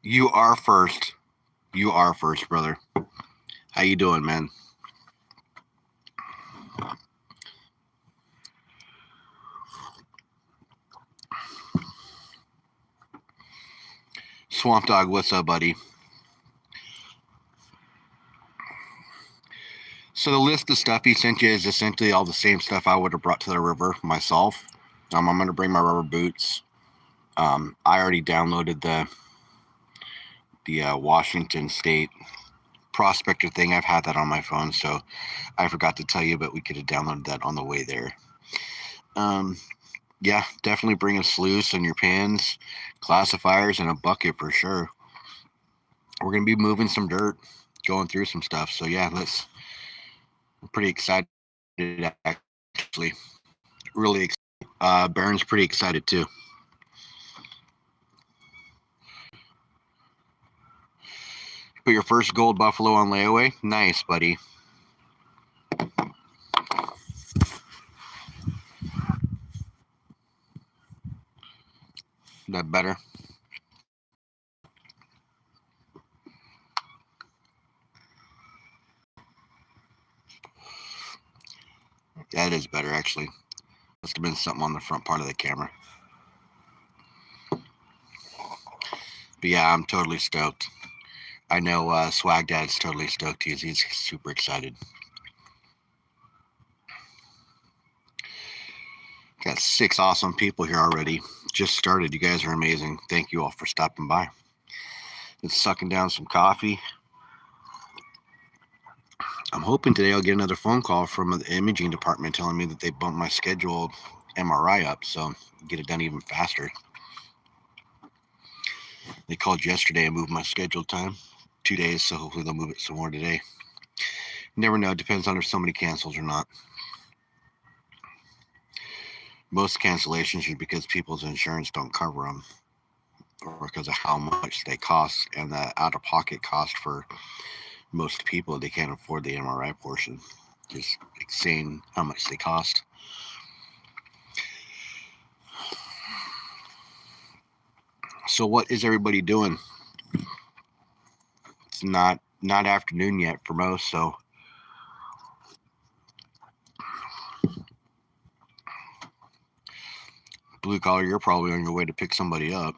You are first. You are first, brother. How you doing, man? Swamp Dog, what's up, buddy? So the list of stuff he sent you is essentially all the same stuff I would have brought to the river myself. I'm going to bring my rubber boots. I already downloaded the Washington State prospector thing. I've had that on my phone, so I forgot to tell you, but we could have downloaded that on the way there. Um, yeah, definitely bring a sluice and your pins, classifiers, and a bucket for sure. We're gonna be moving some dirt, going through some stuff. So yeah, let's. I'm pretty excited actually. Really excited. Baron's pretty excited too. Put your first gold buffalo on layaway. Nice, buddy. That better. That is better actually. Must have been something on the front part of the camera. But yeah, I'm totally stoked. I know Swag Dad's totally stoked. He's super excited. Got 6 awesome people here already. Just started. You guys are amazing. Thank you all for stopping by. It's sucking down some coffee. I'm hoping today I'll get another phone call from the imaging department telling me that they bumped my scheduled MRI up, so get it done even faster. They called yesterday and moved my scheduled time 2 days, so hopefully they'll move it some more today. Never know. Depends on if somebody cancels or not. Most cancellations are because people's insurance don't cover them, or because of how much they cost, and the out-of-pocket cost for most people, they can't afford the MRI portion. Just insane how much they cost. So what is everybody doing? It's not afternoon yet for most, so blue collar, you're probably on your way to pick somebody up.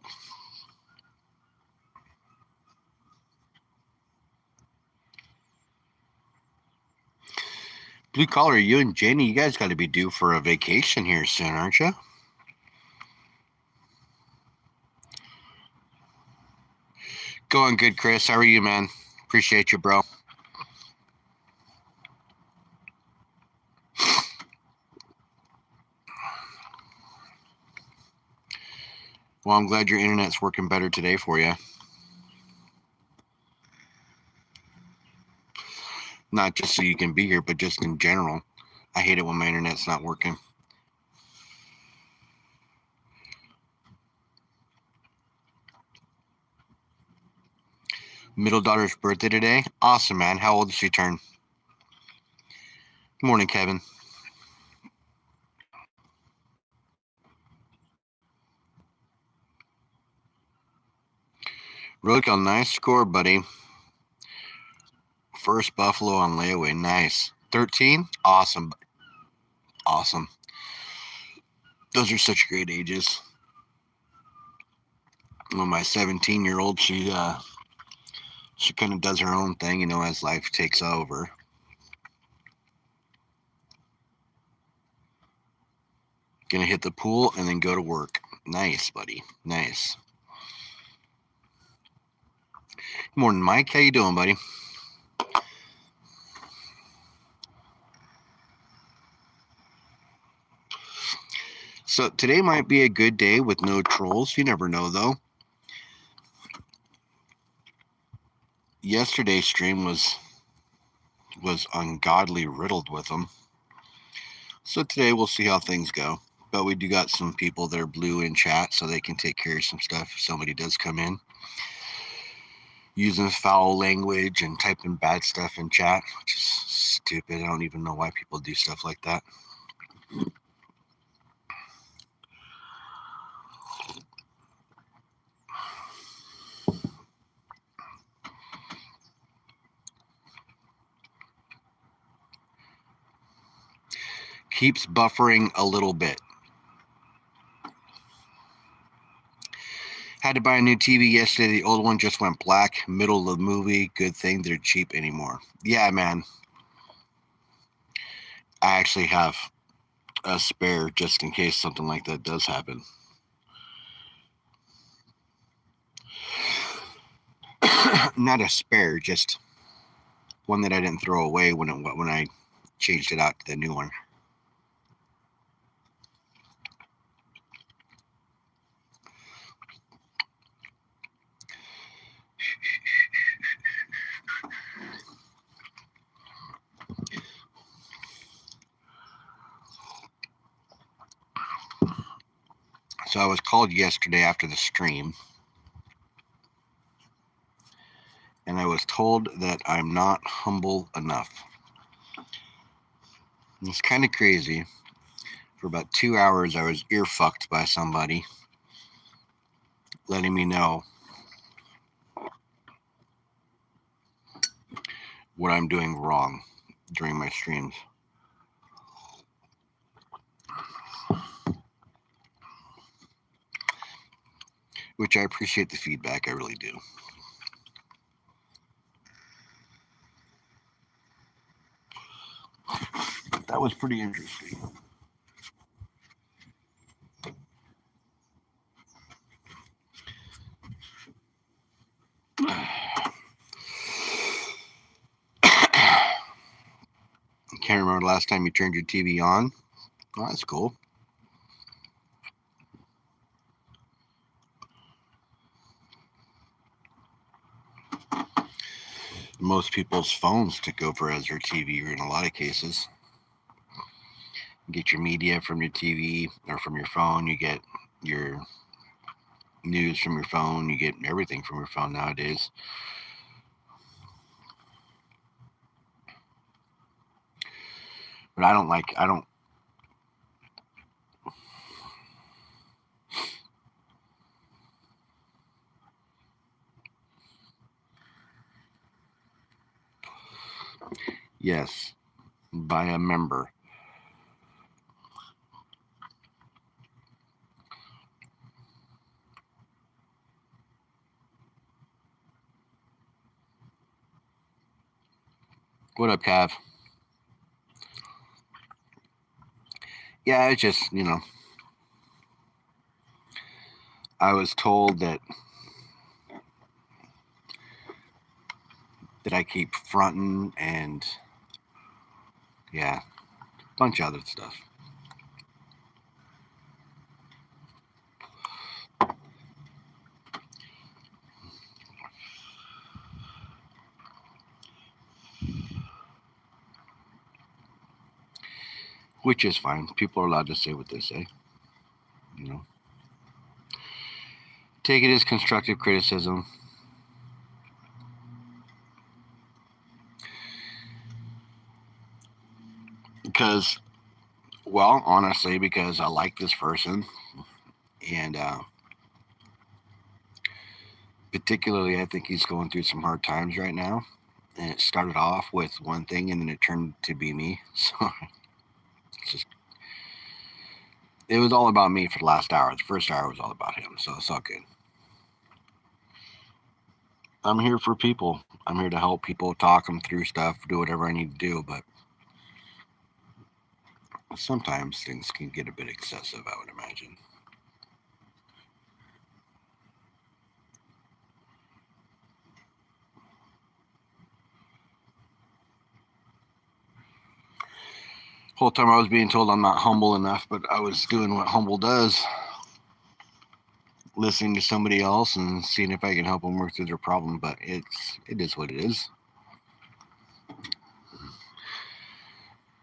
Blue collar, you and Janie, you guys got to be due for a vacation here soon, aren't you? Going good, Chris. How are you, man? Appreciate you, bro. Well, I'm glad your internet's working better today for you. Not just so you can be here, but just in general. I hate it when my internet's not working. Middle daughter's birthday today. Awesome, man. How old did she turn? Good morning, Kevin. Roadkill, nice score, buddy. First Buffalo on layaway. Nice. 13? Awesome. Awesome. Those are such great ages. Well, my 17-year-old, she kind of does her own thing, as life takes over. Gonna hit the pool and then go to work. Nice, buddy. Nice. Good morning, Mike. How you doing, buddy? So today might be a good day with no trolls. You never know, though. Yesterday's stream was ungodly riddled with them. So today we'll see how things go. But we do got some people that are blue in chat, so they can take care of some stuff if somebody does come in. Using foul language and typing bad stuff in chat, which is stupid. I don't even know why people do stuff like that. Keeps buffering a little bit. Had to buy a new TV yesterday. The old one just went black. Middle of the movie. Good thing they're cheap anymore. Yeah, man. I actually have a spare just in case something like that does happen. Not a spare, just one that I didn't throw away when I changed it out to the new one. So I was called yesterday after the stream, and I was told that I'm not humble enough. It's kind of crazy. For about 2 hours, I was ear fucked by somebody letting me know what I'm doing wrong during my streams. Which I appreciate the feedback, I really do. That was pretty interesting. Can't remember the last time you turned your TV on. Oh, that's cool. Most people's phones took over as their TV in a lot of cases. You get your media from your TV or from your phone. You get your news from your phone. You get everything from your phone nowadays. But I don't. Yes, by a member. What up, Cav? Yeah, it's just, I was told that I keep fronting and, yeah, a bunch of other stuff. Which is fine. People are allowed to say what they say. Take it as constructive criticism. Because, well, honestly, because I like this person. And particularly, I think he's going through some hard times right now. And it started off with one thing and then it turned to be me. So it was all about me for the last hour. The first hour was all about him. So it's all good. I'm here for people. I'm here to help people, talk them through stuff, do whatever I need to do. But sometimes things can get a bit excessive, I would imagine. Whole time I was being told I'm not humble enough, but I was doing what humble does. Listening to somebody else and seeing if I can help them work through their problem. But it is what it is.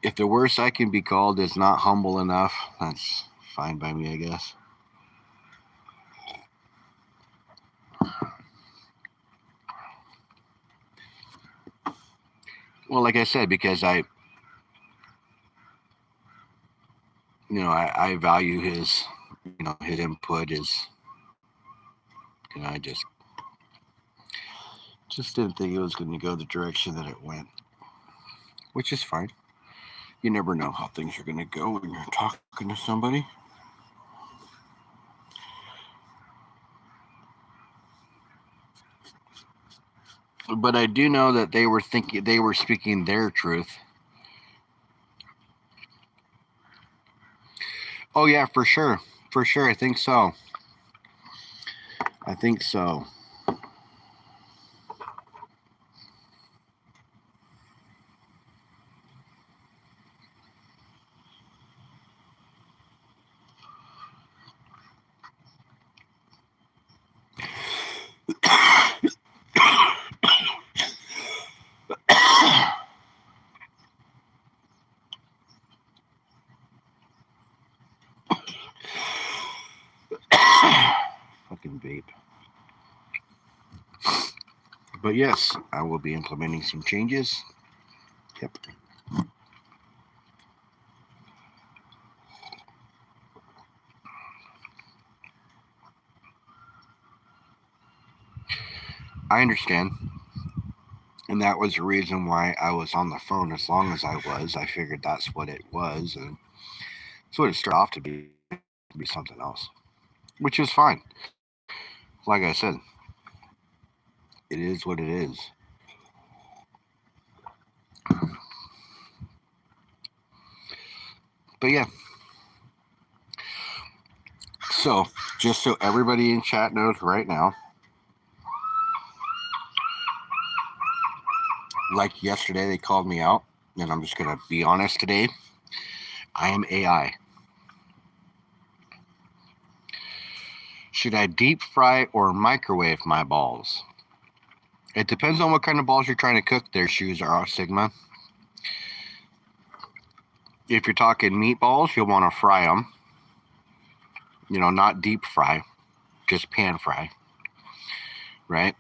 If the worst I can be called is not humble enough, that's fine by me, I guess. Well, like I said, because I value his, his input, I just didn't think it was going to go the direction that it went, which is fine. You never know how things are going to go when you're talking to somebody. But I do know that they were speaking their truth. Oh yeah, for sure. For sure. I think so. I think so. Fucking vape. But yes, I will be implementing some changes. Yep. I understand. And that was the reason why I was on the phone as long as I was. I figured that's what it was. And that's what it started off to be something else, which is fine. Like I said, it is what it is. But yeah. So, just so everybody in chat knows right now, like yesterday, they called me out, and I'm just going to be honest today. I am AI. Should I deep fry or microwave my balls? It depends on what kind of balls you're trying to cook. Their shoes are Sigma. If you're talking meatballs, you'll want to fry them. Not deep fry, just pan fry, right?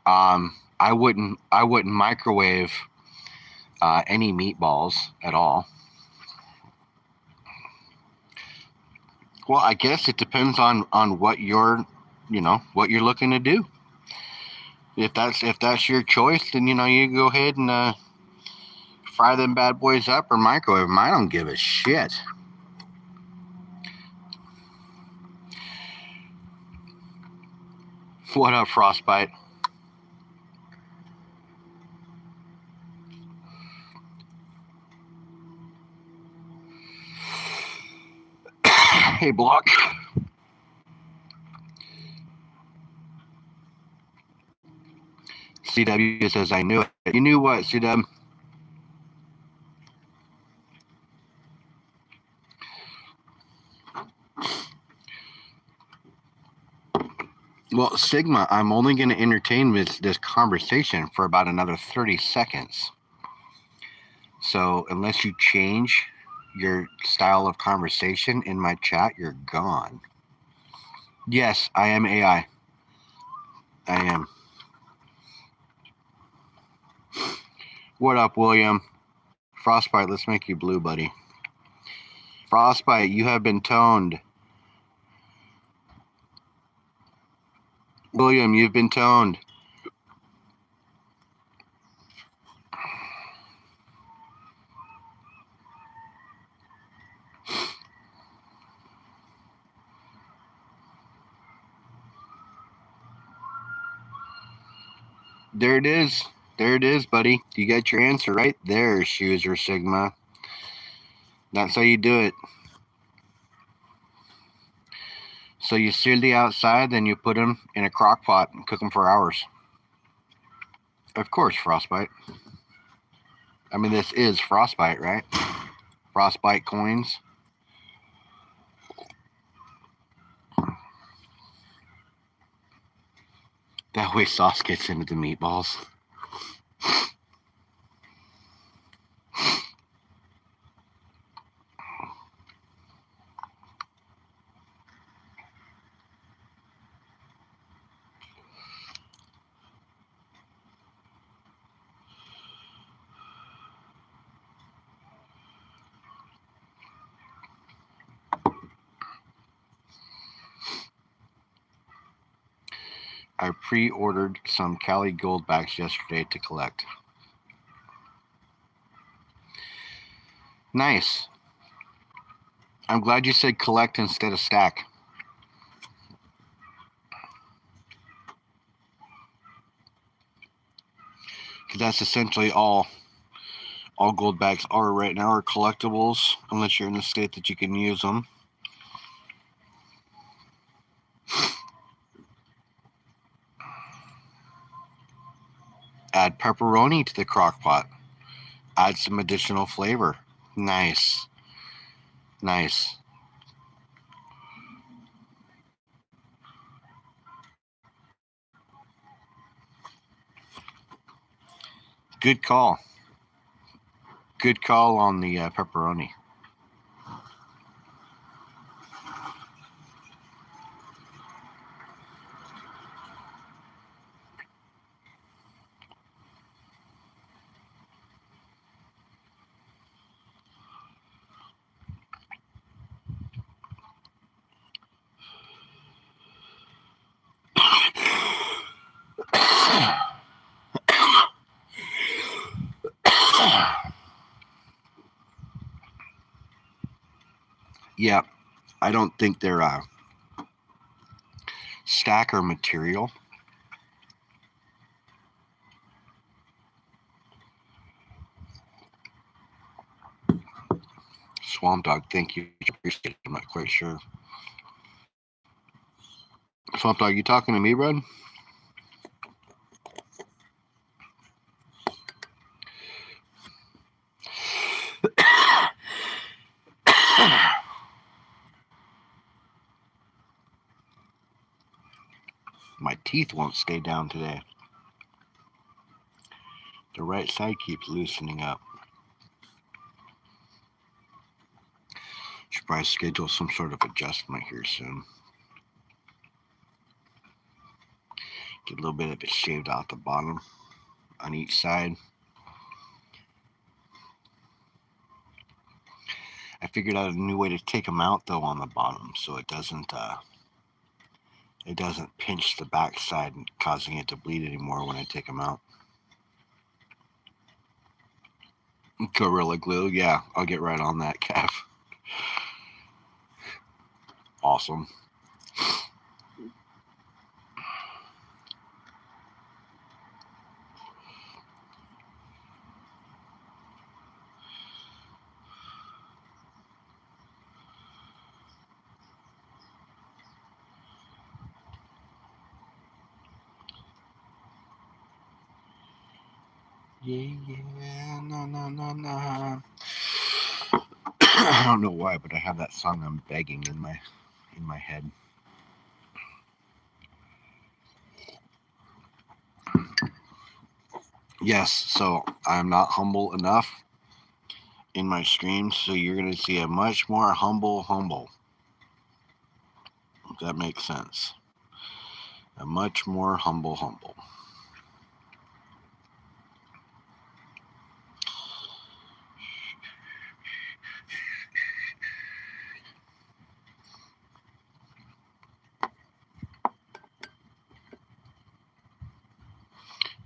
I wouldn't microwave any meatballs at all. Well, I guess it depends on what you're looking to do. If that's your choice, then you go ahead and fry them bad boys up or microwave them. I don't give a shit. What up, Frostbite? Hey, Block. CW says, I knew it. You knew what, CW? Well, Sigma, I'm only going to entertain this conversation for about another 30 seconds. So unless you change your style of conversation in my chat, you're gone. Yes, I am AI. I am. What up, William? Frostbite, let's make you blue, buddy. Frostbite, you have been toned. William, you've been toned. There it is. There it is, buddy. You got your answer right there, Shoes or Sigma. That's how you do it. So you sear the outside, then you put them in a crock pot and cook them for hours. Of course, Frostbite. I mean, this is Frostbite, right? Frostbite coins. That way sauce gets into the meatballs. I pre-ordered some Cali Goldbacks yesterday to collect. Nice. I'm glad you said collect instead of stack. Because that's essentially all gold bags are right now, are collectibles, unless you're in a state that you can use them. Add pepperoni to the crock pot. Add some additional flavor. Nice. Nice. Good call. Good call on the pepperoni. Yeah, I don't think they're stacker material. Swamp Dog, thank you. Appreciate it. I'm not quite sure. Swamp Dog, you talking to me, bud? My teeth won't stay down today. The right side keeps loosening up. Should probably schedule some sort of adjustment here soon. Get a little bit of it shaved off the bottom on each side. I figured out a new way to take them out though on the bottom, so it doesn't pinch the back side and causing it to bleed anymore when I take them out. Gorilla Glue, yeah, I'll get right on that, Cav. Awesome. Yeah, na. I don't know why, but I have that song I'm begging in my head. Yes, so I'm not humble enough in my streams, so you're gonna see a much more humble. If that makes sense. A much more humble.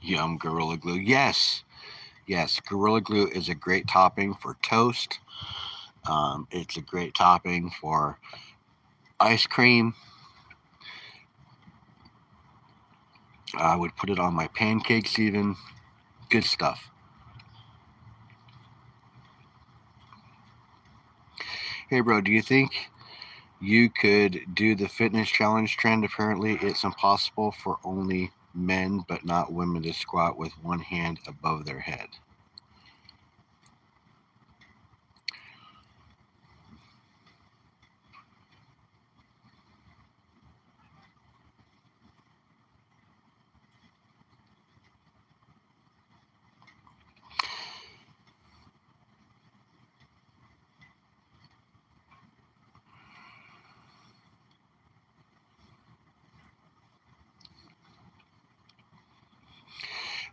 Yum, Gorilla Glue. Yes, Gorilla Glue is a great topping for toast. It's a great topping for ice cream. I would put it on my pancakes even. Good stuff. Hey, bro, do you think you could do the fitness challenge trend? Apparently, it's impossible for only men but not women to squat with one hand above their head.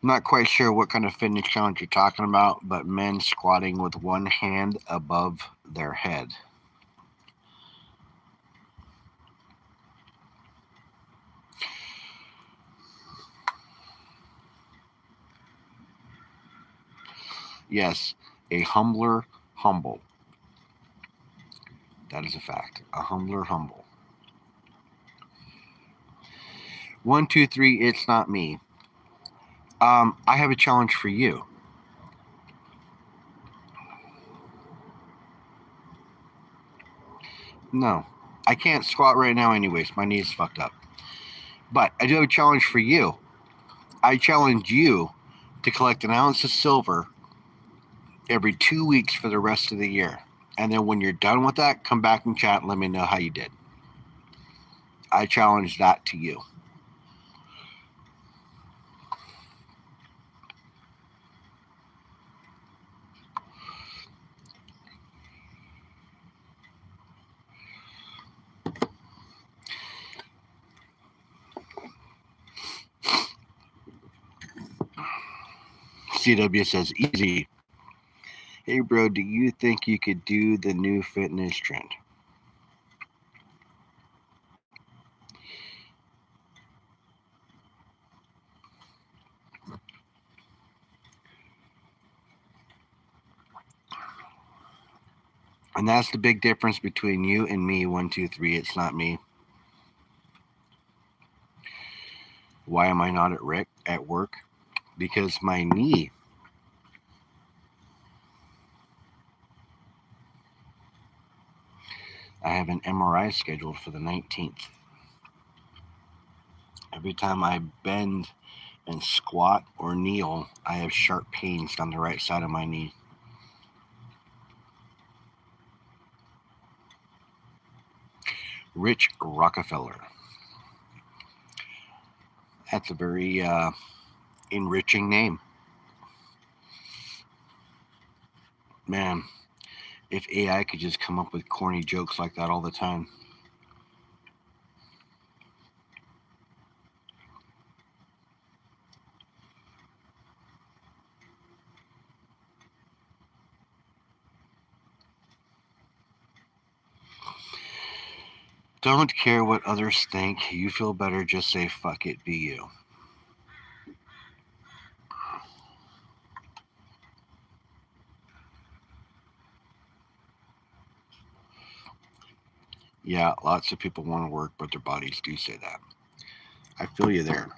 I'm not quite sure what kind of fitness challenge you're talking about, but men squatting with one hand above their head. Yes, a humbler humble. That is a fact. A humbler humble. 1, 2, 3. It's not me. I have a challenge for you. No, I can't squat right now anyways. My knee's fucked up. But I do have a challenge for you. I challenge you to collect an ounce of silver every 2 weeks for the rest of the year. And then when you're done with that, come back and chat and let me know how you did. I challenge that to you. CW says, easy. Hey, bro, do you think you could do the new fitness trend? And that's the big difference between you and me. 1, 2, 3. It's not me. Why am I not at work? Because my knee. I have an MRI scheduled for the 19th. Every time I bend and squat or kneel, I have sharp pains down the right side of my knee. Rich Rockefeller. That's a very enriching name. Man, if AI could just come up with corny jokes like that all the time. Don't care what others think. You feel better, just say fuck it, be you. Yeah, lots of people want to work, but their bodies do say that. I feel you there.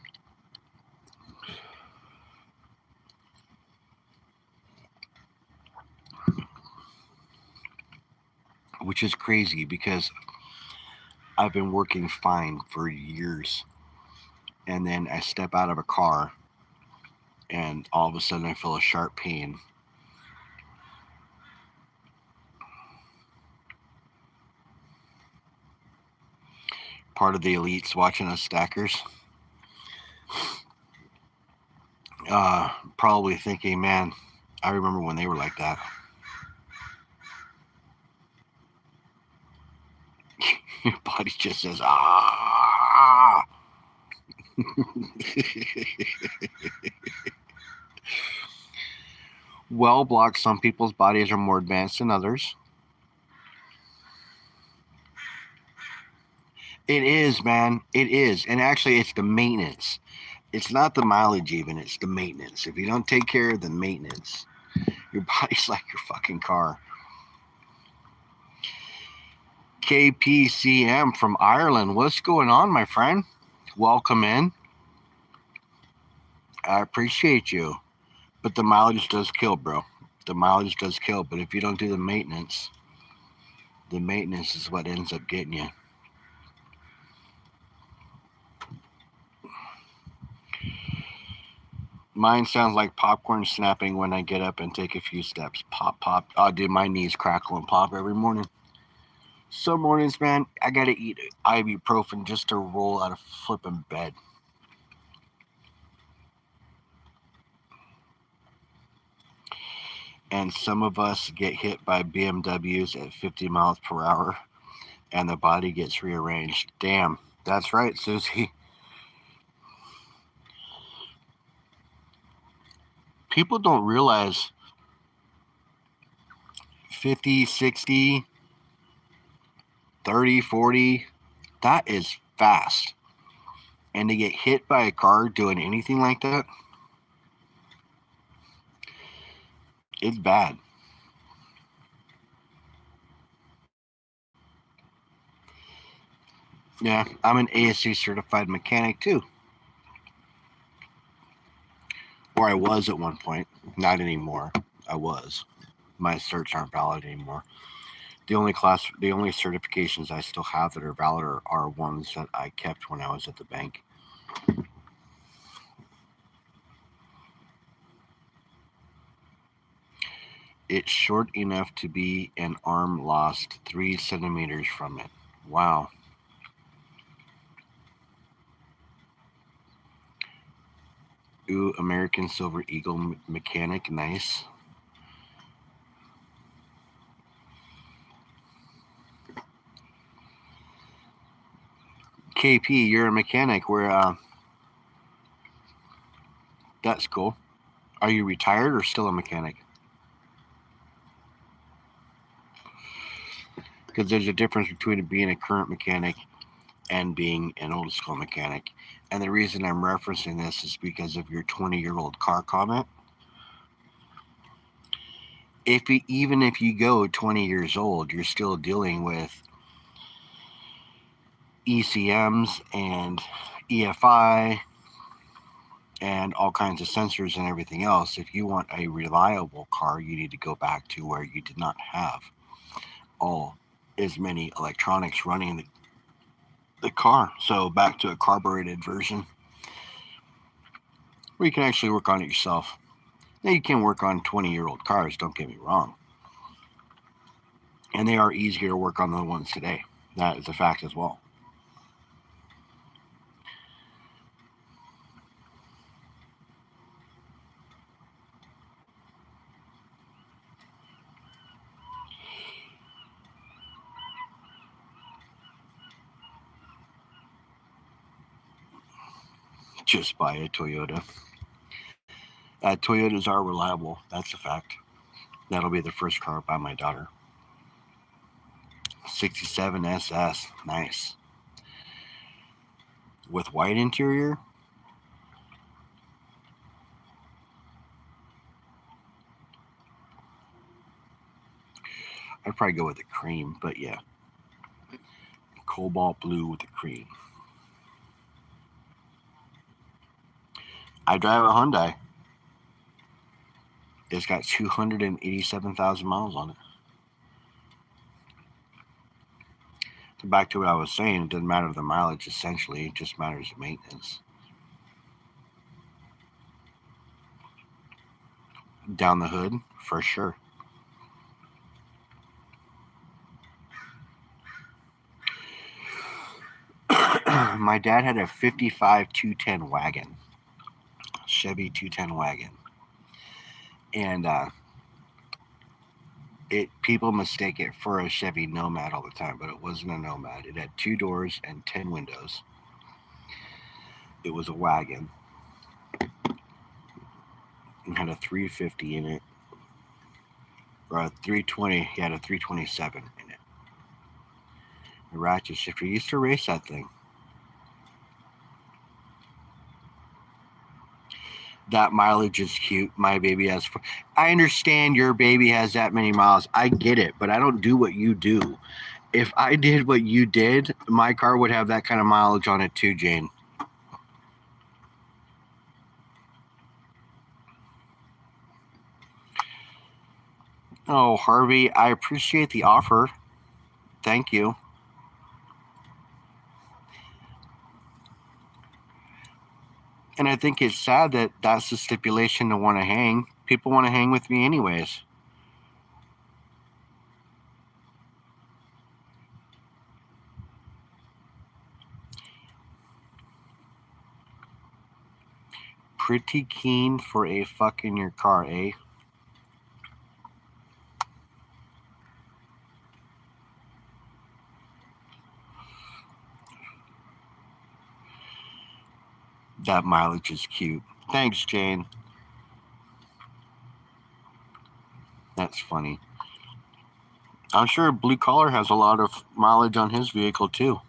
Which is crazy because I've been working fine for years. And then I step out of a car and all of a sudden I feel a sharp pain. Part of the elites watching us stackers. Probably thinking, man, I remember when they were like that. Your body just says, ah. Well, block, some people's bodies are more advanced than others. It is, man. It is. And actually, it's the maintenance. It's not the mileage even. It's the maintenance. If you don't take care of the maintenance, your body's like your fucking car. KPCM from Ireland. What's going on, my friend? Welcome in. I appreciate you. But the mileage does kill, bro. The mileage does kill. But if you don't do the maintenance is what ends up getting you. Mine sounds like popcorn snapping when I get up and take a few steps. Pop, pop. Oh, dude, my knees crackle and pop every morning. Some mornings, man, I gotta eat ibuprofen just to roll out of flipping bed. And some of us get hit by BMWs at 50 miles per hour and the body gets rearranged. Damn, that's right, Susie. People don't realize 50, 60, 30, 40, that is fast. And to get hit by a car doing anything like that, it's bad. Yeah, I'm an ASE certified mechanic too. Or I was at one point. Not anymore. I was. My certs aren't valid anymore. The only certifications I still have that are valid are ones that I kept when I was at the bank. It's short enough to be an arm lost 3 centimeters from it. Wow. Ooh, American Silver Eagle mechanic, nice. KP, you're a mechanic. That's cool. Are you retired or still a mechanic? Because there's a difference between being a current mechanic and being an old school mechanic. And the reason I'm referencing this is because of your 20-year-old car comment. Even if you go 20 years old, you're still dealing with ECMs and EFI and all kinds of sensors and everything else. If you want a reliable car, you need to go back to where you did not have all as many electronics running the car. So back to a carbureted version where you can actually work on it yourself. Now you can work on 20-year-old cars, don't get me wrong. And they are easier to work on than the ones today. That is a fact as well. Just buy a Toyota. Toyotas are reliable. That's a fact. That'll be the first car by my daughter. 67 SS. Nice. With white interior? I'd probably go with the cream, but yeah. Cobalt blue with the cream. I drive a Hyundai. It's got 287,000 miles on it. So back to what I was saying, it doesn't matter the mileage essentially, it just matters the maintenance. Down the hood, for sure. My dad had a 55 210 wagon, Chevy 210 wagon. And people mistake it for a Chevy Nomad all the time, but it wasn't a Nomad. It had 2 doors and 10 windows. It was a wagon. It had a 350 in it, or a 320. He had a 327 in it. The ratchet shifter. Used to race that thing. That mileage is cute. My baby has. I understand your baby has that many miles. I get it, but I don't do what you do. If I did what you did, my car would have that kind of mileage on it too, Jane. Oh, Harvey, I appreciate the offer. Thank you. And I think it's sad that that's the stipulation to want to hang. People want to hang with me anyways. Pretty keen for a fuck in your car, eh? That mileage is cute. Thanks, Jane. That's funny. I'm sure Blue Collar has a lot of mileage on his vehicle too.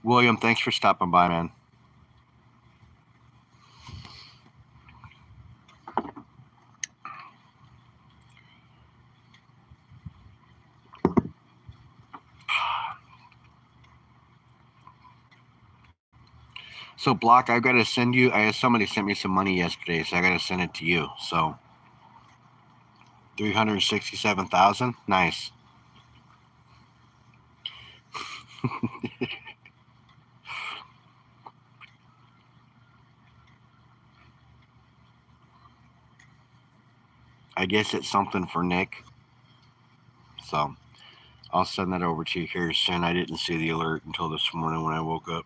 William, thanks for stopping by, man. So Block, I've got to send you. Somebody sent me some money yesterday, so I got to send it to you. So 367,000. Nice. I guess it's something for Nick. So I'll send that over to you here soon. I didn't see the alert until this morning when I woke up.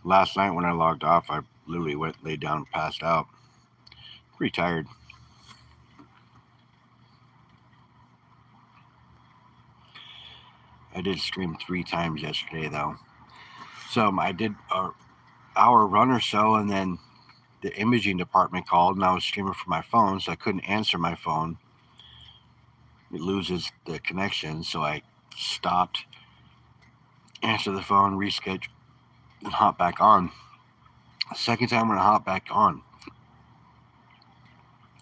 Last night when I logged off, I literally laid down and passed out. Pretty tired. I did stream 3 times yesterday, though. So I did an hour run or so, and then the imaging department called, and I was streaming from my phone, so I couldn't answer my phone. It loses the connection, so I stopped, answered the phone, rescheduled, and hop back on. The second time when I hopped back on,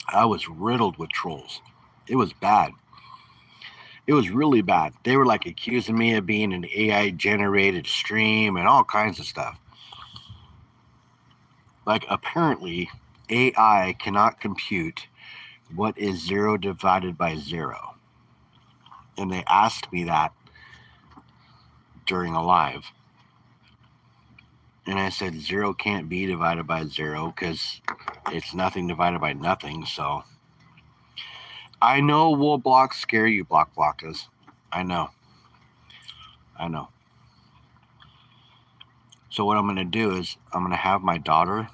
I was riddled with trolls. It was bad. It was really bad. They were like accusing me of being an AI generated stream and all kinds of stuff. Like apparently AI cannot compute what is 0 divided by 0. And they asked me that during a live. And I said 0 can't be divided by 0 because it's nothing divided by nothing. So I know will Block scare you, blockers. I know. So what I'm going to do is I'm going to have my daughter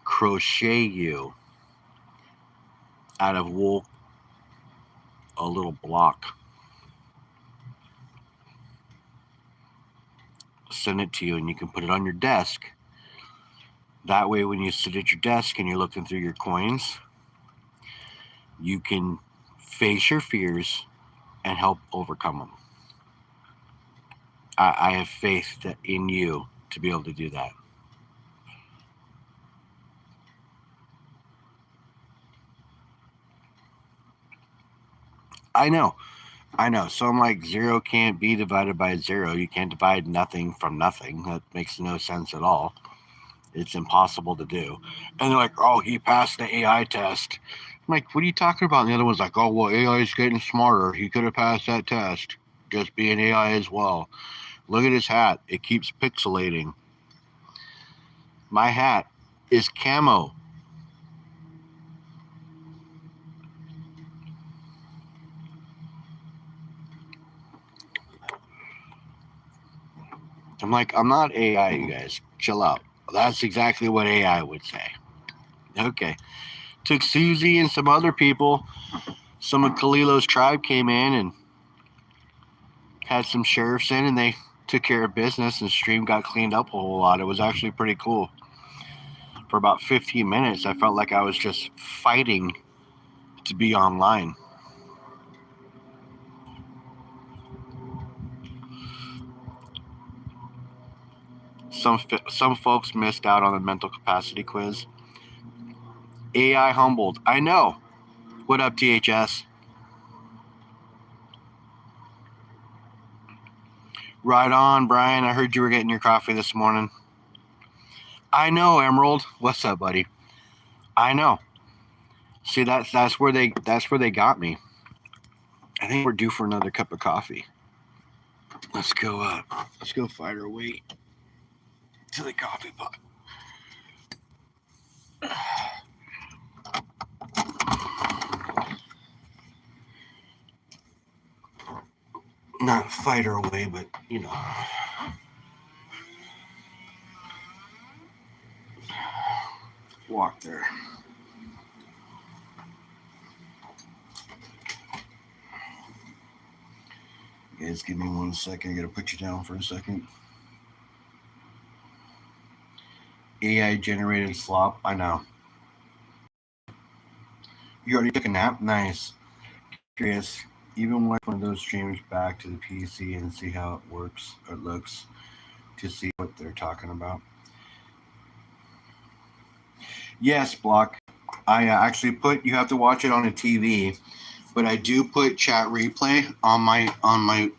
crochet you out of wool a little block. Send it to you and you can put it on your desk. That way when you sit at your desk and you're looking through your coins, you can face your fears and help overcome them. I have faith in you to be able to do that. I know. So I'm like 0 can't be divided by 0. You can't divide nothing from nothing. That makes no sense at all. It's impossible to do. And they're like, oh, he passed the AI test. I'm like, what are you talking about? And the other one's like, oh, well, AI is getting smarter. He could have passed that test. Just being AI as well. Look at his hat. It keeps pixelating. My hat is camo. I'm like, I'm not AI, you guys. Chill out. That's exactly what AI would say. Okay. Took Susie and some other people. Some of Kalilo's tribe came in and had some sheriffs in, and they took care of business, and stream got cleaned up a whole lot. It was actually pretty cool. For about 15 minutes, I felt like I was just fighting to be online. Some folks missed out on the mental capacity quiz. AI humbled. I know. What up, THS? Right on, Brian. I heard you were getting your coffee this morning. I know, Emerald. What's up, buddy? I know. See, that's where they got me. I think we're due for another cup of coffee. Let's go fight our way to the coffee pot. Not fight our way, but walk there. Guys, give me 1 second. I gotta put you down for a second. AI generated slop. I know. You already took a nap? Nice. Curious. Even watch one of those streams back to the PC and see how it works or looks to see what they're talking about. Yes, Block. I actually you have to watch it on a TV, But I do put chat replay on my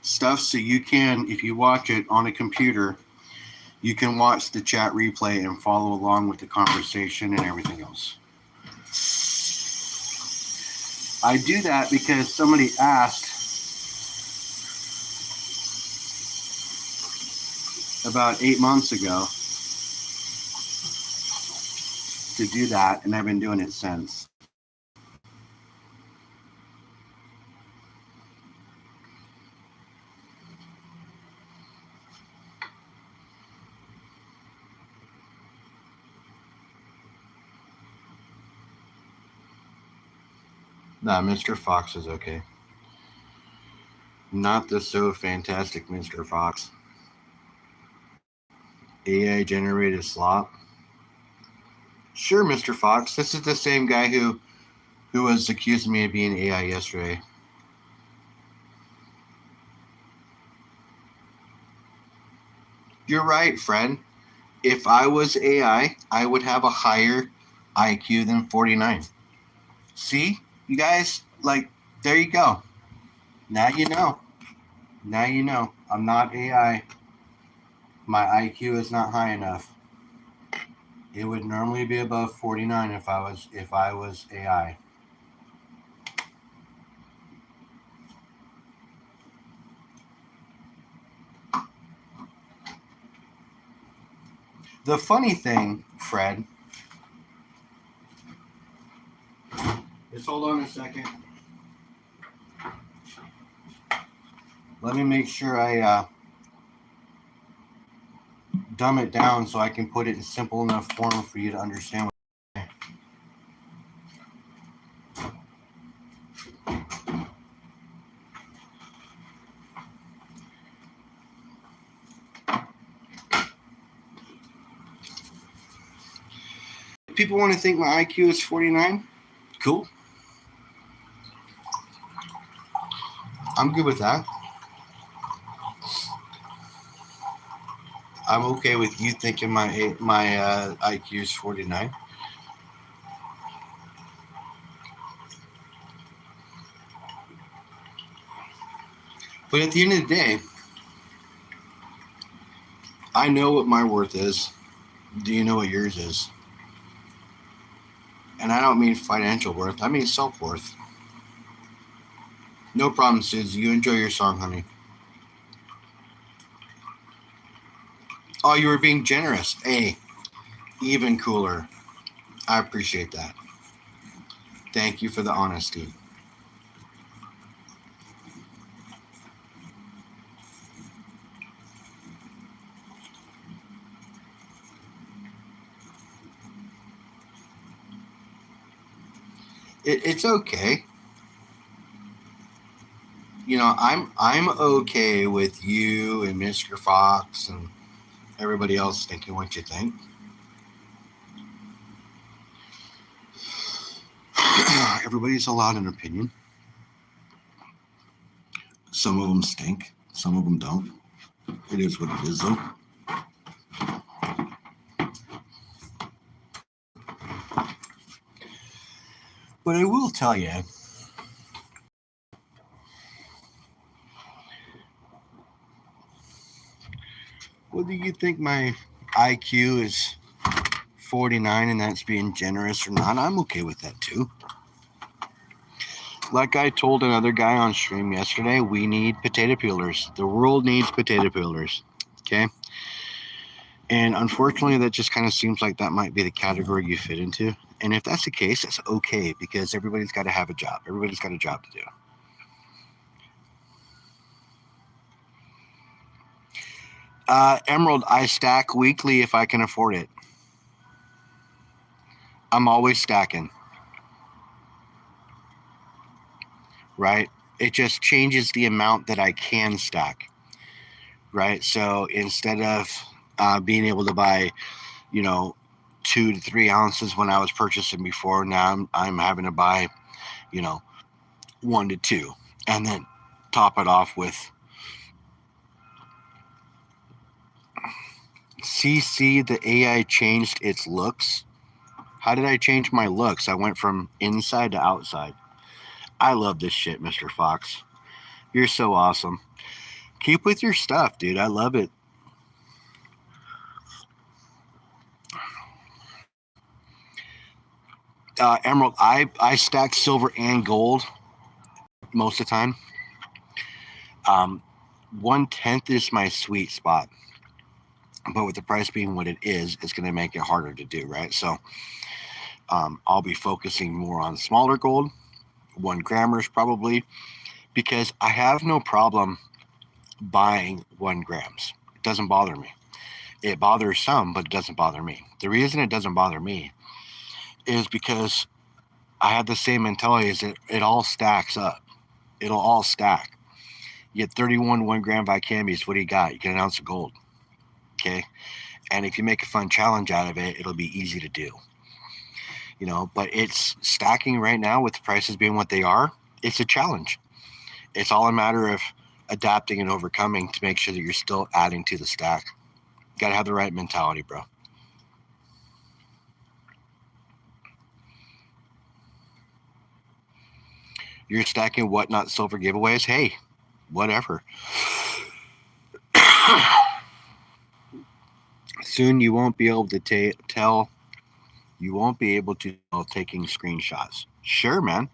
stuff, so you can, if you watch it on a computer, you can watch the chat replay and follow along with the conversation and everything else. I do that because somebody asked about 8 months ago to do that, and I've been doing it since. Nah, Mr. Fox is okay. Not the so fantastic Mr. Fox. AI generated slop. Sure, Mr. Fox. This is the same guy who was accusing me of being AI yesterday. You're right, friend. If I was AI, I would have a higher IQ than 49. See? You guys, like, there you go. Now you know. Now you know. I'm not AI. My IQ is not high enough. It would normally be above 49 if I was AI. The funny thing, Fred, just hold on a second. Let me make sure I dumb it down so I can put it in simple enough form for you to understand. People want to think my IQ is 49. Cool. I'm good with that. I'm okay with you thinking my IQ is 49. But at the end of the day, I know what my worth is. Do you know what yours is? And I don't mean financial worth. I mean self-worth. No problem, Susie. You enjoy your song, honey. Oh, you were being generous. Hey, even cooler. I appreciate that. Thank you for the honesty. It's okay. You know, I'm okay with you and Mr. Fox and everybody else thinking what you think. Everybody's allowed an opinion. Some of them stink. Some of them don't. It is what it is, though. But I will tell you, whether you think my IQ is 49 and that's being generous or not, I'm okay with that too. Like I told another guy on stream yesterday, we need potato peelers. The world needs potato peelers. Okay? And unfortunately, that just kind of seems like that might be the category you fit into. And if that's the case, it's okay because everybody's got to have a job. Everybody's got a job to do. Emerald, I stack weekly if I can afford it. I'm always stacking. Right? It just changes the amount that I can stack. Right? So instead of being able to buy, 2 to 3 ounces when I was purchasing before, now I'm having to buy, 1 to 2, and then top it off with CC. The AI changed its looks. How did I change my looks? I went from inside to outside. I love this shit, Mr. Fox. You're so awesome. Keep with your stuff, dude. I love it. Emerald, I stack silver and gold most of the time. 1/10 is my sweet spot. But with the price being what it is, it's going to make it harder to do, right? So I'll be focusing more on smaller gold, 1 grammers probably, because I have no problem buying 1 grams. It doesn't bother me. It bothers some, but it doesn't bother me. The reason it doesn't bother me is because I have the same mentality as it all stacks up. It'll all stack. You get 31 1 gram Vicamis. What do you got? You get an ounce of gold. Okay. And if you make a fun challenge out of it, it'll be easy to do. But it's stacking right now with the prices being what they are. It's a challenge. It's all a matter of adapting and overcoming to make sure that you're still adding to the stack. You got to have the right mentality, bro. You're stacking whatnot silver giveaways. Hey, whatever. Soon you won't be able to tell. You won't be able to tell taking screenshots. Sure, man.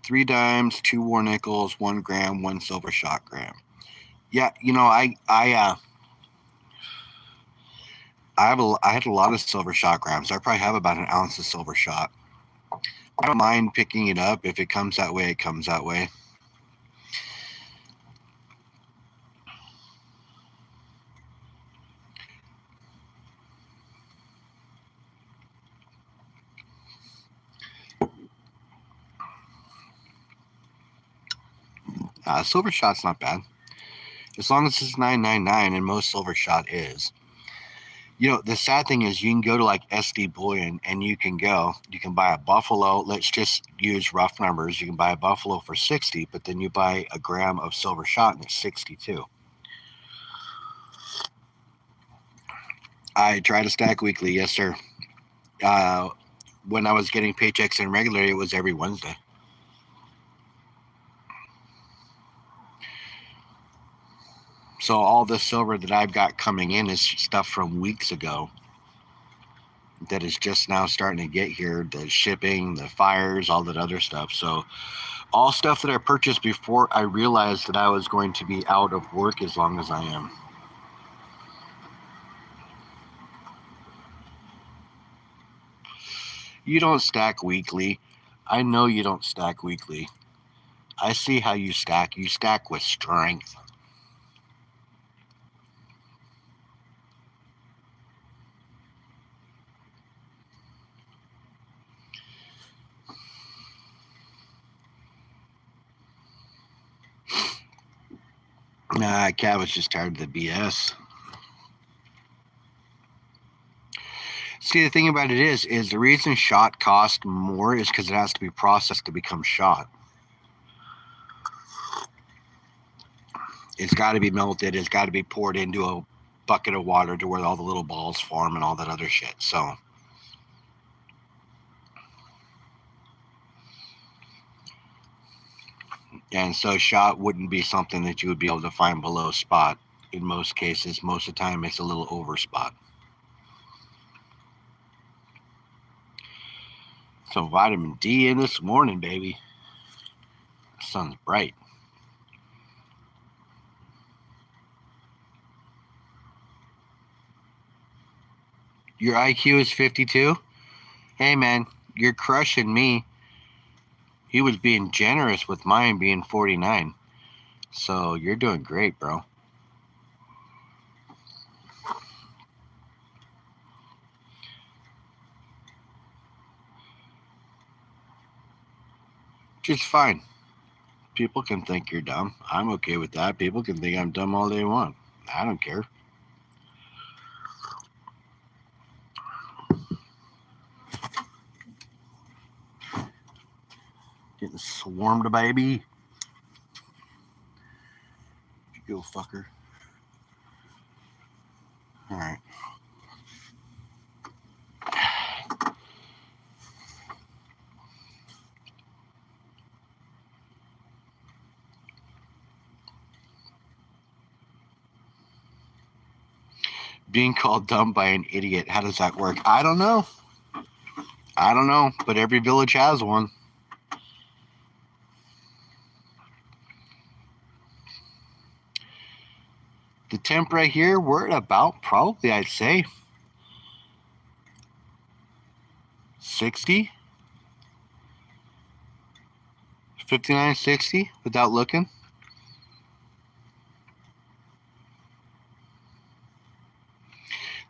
Three dimes, 2 war nickels, 1 gram, 1 silver shot gram. Yeah, I had a lot of silver shot grams. I probably have about an ounce of silver shot. I don't mind picking it up. If it comes that way, it comes that way. Silver shot's not bad. As long as it's 9.99, and most silver shot is. The sad thing is you can go to like SD Bullion and you can buy a buffalo. Let's just use rough numbers. You can buy a buffalo for 60, but then you buy a gram of silver shot and it's 62. I try to stack weekly. Yes, sir. When I was getting paychecks in regularly, it was every Wednesday. So all the silver that I've got coming in is stuff from weeks ago that is just now starting to get here. The shipping, the fires, all that other stuff. So all stuff that I purchased before I realized that I was going to be out of work as long as I am. You don't stack weekly. I know you don't stack weekly. I see how you stack. You stack with strength. Nah, Cat was just tired of the BS. See, the thing about it is the reason shot costs more is because it has to be processed to become shot. It's got to be melted. It's got to be poured into a bucket of water to where all the little balls form and all that other shit. So, and so shot wouldn't be something that you would be able to find below spot in most cases. Most of the time, it's a little over spot. So vitamin D in this morning, baby. The sun's bright. Your IQ is 52? Hey, man, you're crushing me. He was being generous with mine being 49. So you're doing great, bro. Just fine. People can think you're dumb. I'm okay with that. People can think I'm dumb all they want. I don't care. Getting swarmed, baby. You go, fucker. All right. Being called dumb by an idiot. How does that work? I don't know. But every village has one. The temp right here, we're at about probably, I'd say, 60, 59, 60 without looking.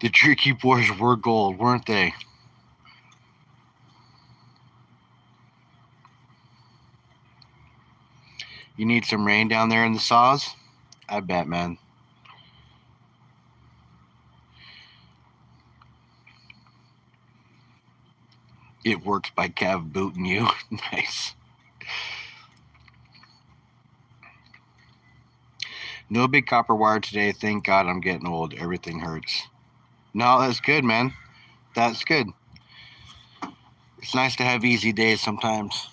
The jerky boys were gold, weren't they? You need some rain down there in the saws? I bet, man. It works by Cav booting you. Nice. No big copper wire today. Thank God I'm getting old. Everything hurts. No, that's good, man. That's good. It's nice to have easy days sometimes.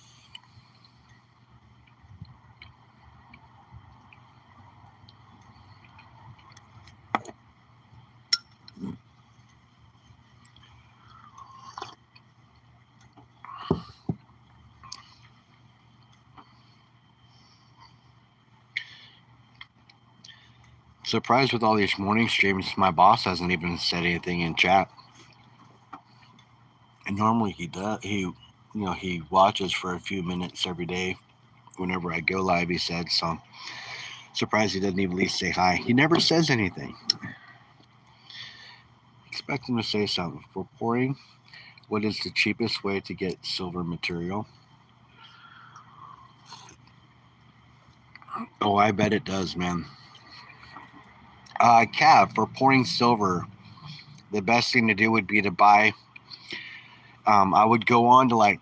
Surprised with all these morning streams, my boss hasn't even said anything in chat. And normally he does. He watches for a few minutes every day. Whenever I go live, he said. So surprised he doesn't even at least say hi. He never says anything. Expect him to say something. For pouring, what is the cheapest way to get silver material? Oh, I bet it does, man. Cav, for pouring silver, the best thing to do would be to buy. I would go on to like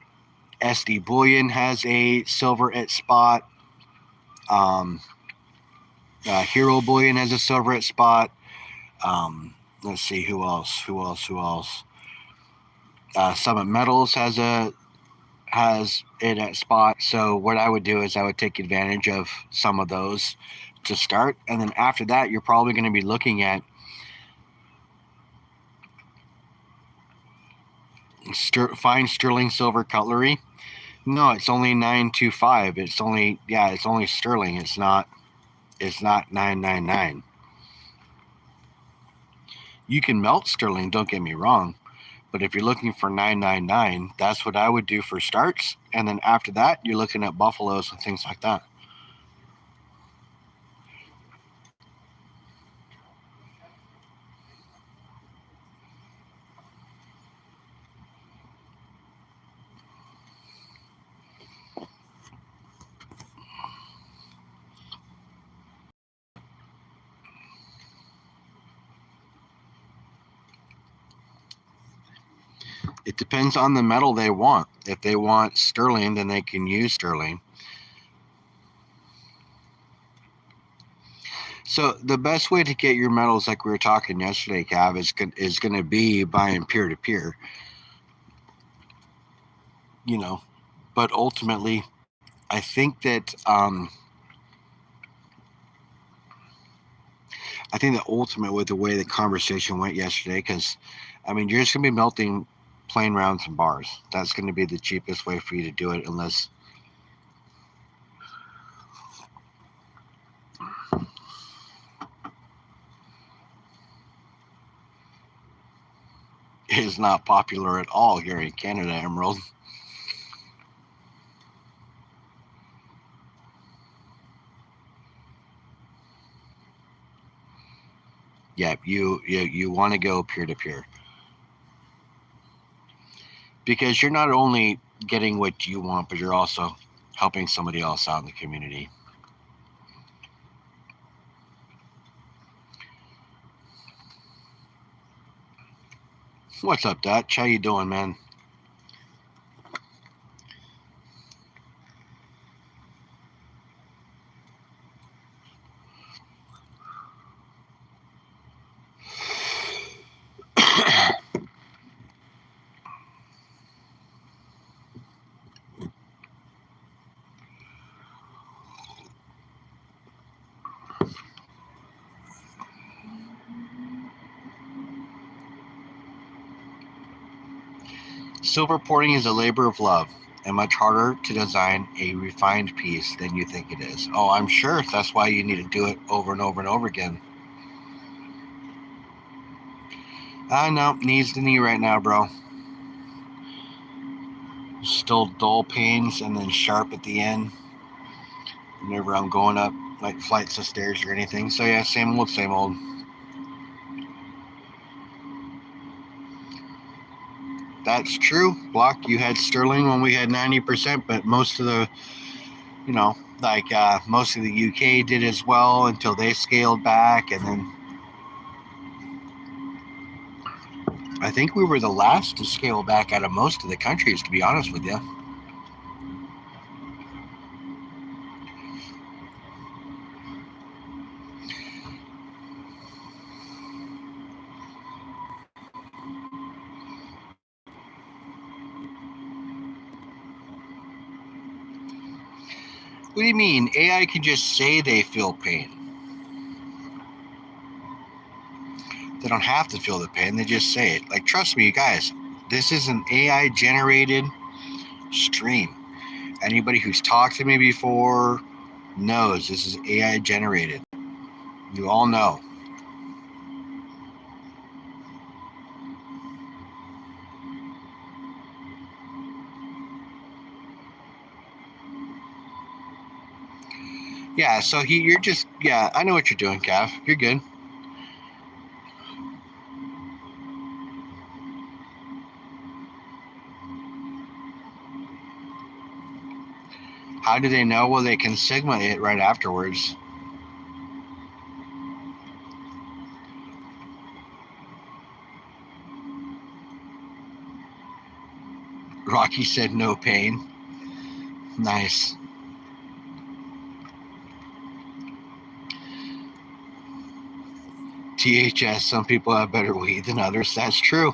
SD Bullion has a silver at spot. Hero Bullion has a silver at spot. Let's see who else. Summit Metals has it at spot. So what I would do is I would take advantage of some of those to start, and then after that, you're probably going to be looking at fine sterling silver cutlery. No, it's only 925. It's only sterling. It's not 999. You can melt sterling, don't get me wrong, but if you're looking for 999, that's what I would do for starts, and then after that, you're looking at buffaloes and things like that. It depends on the metal they want. If they want sterling, then they can use sterling. So the best way to get your metals, like we were talking yesterday, Cav, is going to be buying peer to peer. But ultimately, I think that ultimate with the way the conversation went yesterday, because you're just going to be melting plain rounds and bars. That's going to be the cheapest way for you to do it, unless it is not popular at all here in Canada, Emerald. Yeah, you want to go peer to peer, because you're not only getting what you want, but you're also helping somebody else out in the community. What's up, Dutch? How you doing, man? Silver pouring is a labor of love and much harder to design a refined piece than you think it is. Oh, I'm sure that's why you need to do it over and over and over again. No, knees to knee right now, bro. Still dull pains and then sharp at the end whenever I'm going up like flights of stairs or anything. So yeah, same old, same old. That's true. Block, you had Sterling when we had 90%, but most of the, most of the UK did as well until they scaled back. And then I think we were the last to scale back out of most of the countries, to be honest with you. What do you mean? AI can just say they feel pain. They don't have to feel the pain, they just say it. Like, trust me, you guys, this is an AI generated stream. Anybody who's talked to me before knows this is AI generated. You all know. Yeah, so you're just, yeah, I know what you're doing, Cav. You're good. How do they know? Well, they can Sigma it right afterwards. Rocky said no pain. Nice. THS, some people have better weed than others. That's true.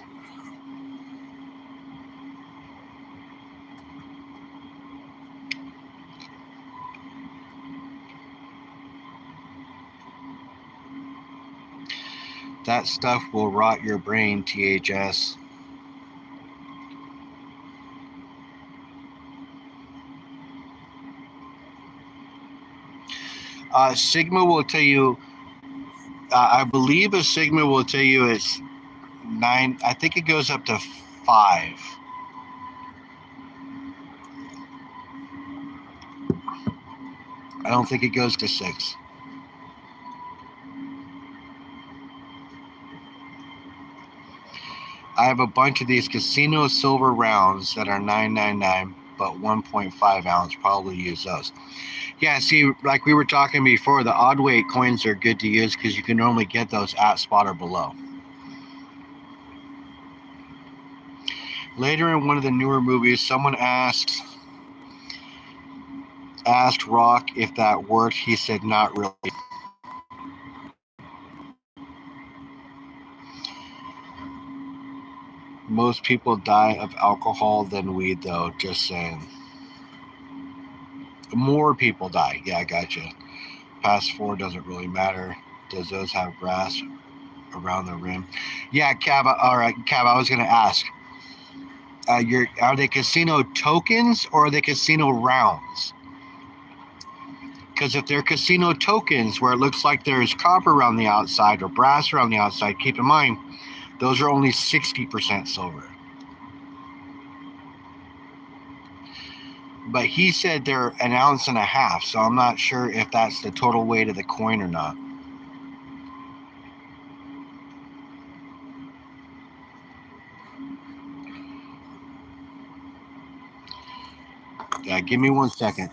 That stuff will rot your brain, THS. Sigma will tell you, I believe a Sigma will tell you it's 9, I think it goes up to 5. I don't think it goes to 6. I have a bunch of these casino silver rounds that are $9.99, but 1.5 ounce. Probably use those. Yeah, see, like we were talking before, the odd weight coins are good to use because you can normally get those at spot or below. Later in one of the newer movies, someone asked Rock if that worked. He said, not really. Most people die of alcohol than weed, though, just saying. More people die. Yeah, I got you. Past 4 doesn't really matter. Does those have brass around the rim? Yeah, Cav. All right, Cav, I was going to ask. Are they casino tokens or are they casino rounds? Because if they're casino tokens where it looks like there's copper around the outside or brass around the outside, keep in mind, those are only 60% silver. But he said they're 1.5 ounces, so I'm not sure if that's the total weight of the coin or not. Yeah, give me 1 second.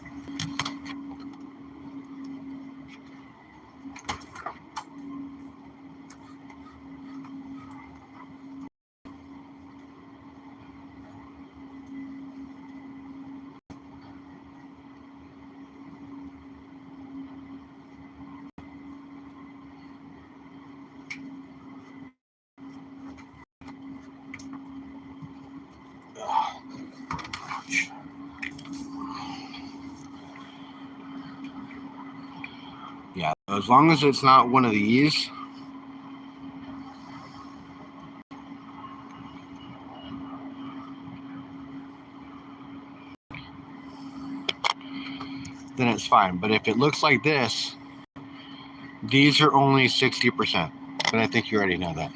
Yeah, as long as it's not one of these. then it's fine. But if it looks like this, these are only 60%. But I think you already know that.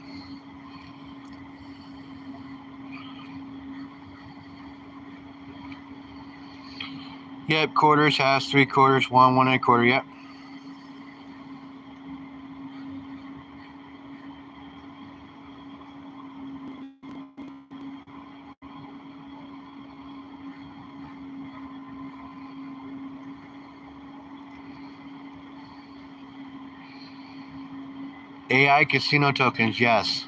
Yep, quarters, halves, 3/4, 1, 1 1/4. Yep. AI casino tokens, yes.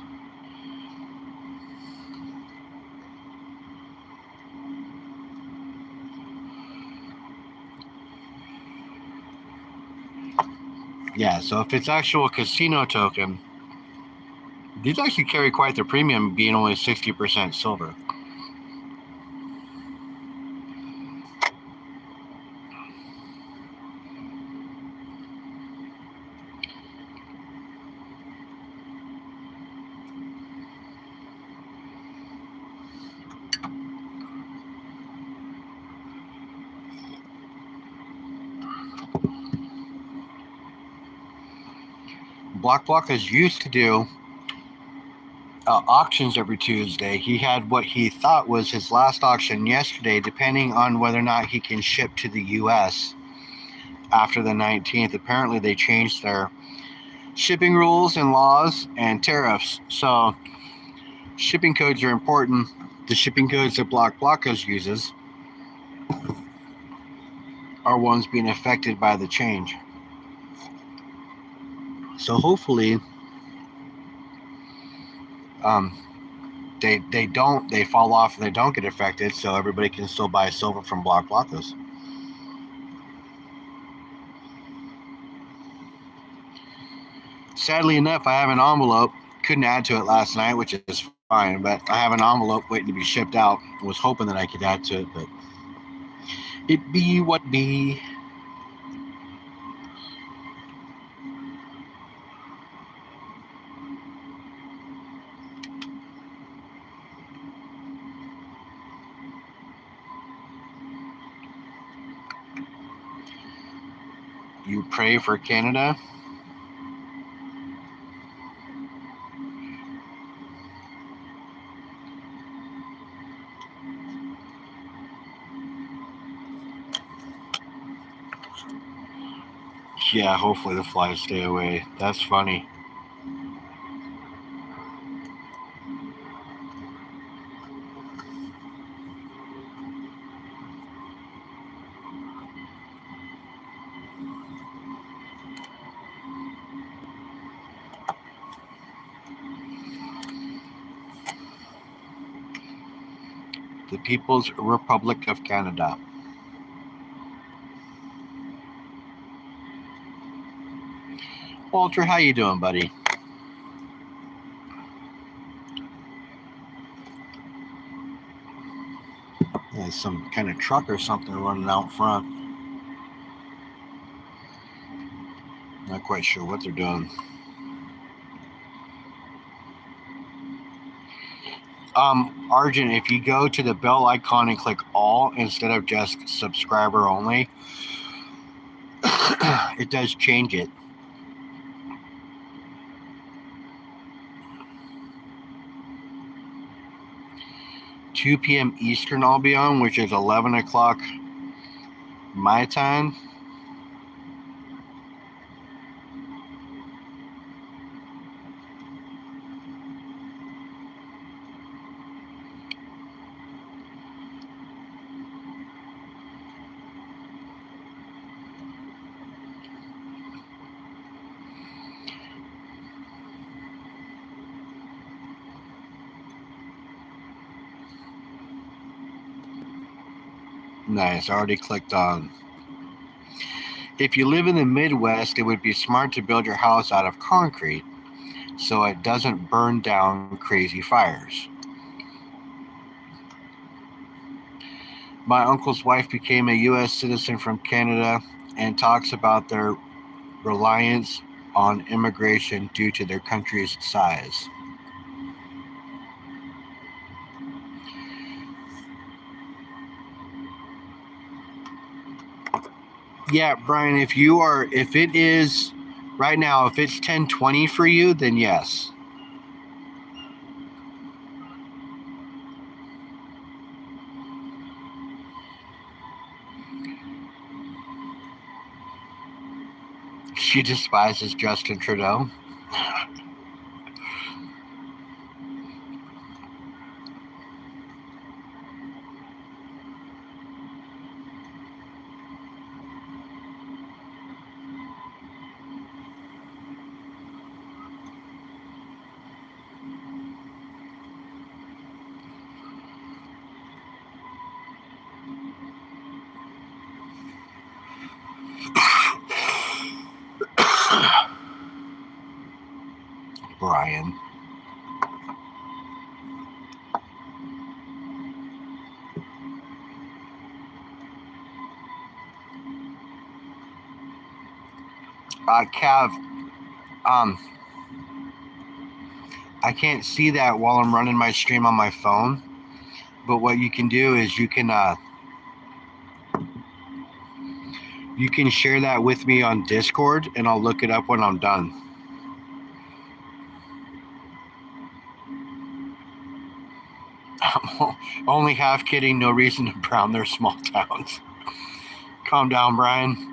Yeah, so if it's actual casino token, these actually carry quite the premium, being only 60% silver. Blockblockers used to do auctions every Tuesday. He had what he thought was his last auction yesterday, depending on whether or not he can ship to the US after the 19th. Apparently, they changed their shipping rules and laws and tariffs. So, shipping codes are important. The shipping codes that Blockblockers uses are ones being affected by the change. So, hopefully, they fall off and they don't get affected, so everybody can still buy silver from Blockblockers. Sadly enough, I have an envelope. Couldn't add to it last night, which is fine, but I have an envelope waiting to be shipped out. Was hoping that I could add to it, but it be what be. You pray for Canada? Yeah, hopefully the flies stay away. That's funny. The People's Republic of Canada. Walter, how you doing, buddy? There's some kind of truck or something running out front. Not quite sure what they're doing. Arjun, if you go to the bell icon and click all instead of just subscriber only, it does change it. 2 p.m. Eastern I'll be on, which is 11 o'clock my time. Nice, already clicked on. If you live in the Midwest, it would be smart to build your house out of concrete so it doesn't burn down crazy fires. My uncle's wife became a U.S. citizen from Canada and talks about their reliance on immigration due to their country's size. Yeah, Brian, if it is right now, if it's 10:20 for you, then yes. She despises Justin Trudeau. Brian. Cav, I can't see that while I'm running my stream on my phone. But what you can do is you can share that with me on Discord, and I'll look it up when I'm done. Only half kidding. No reason to brown their small towns. Calm down, Brian.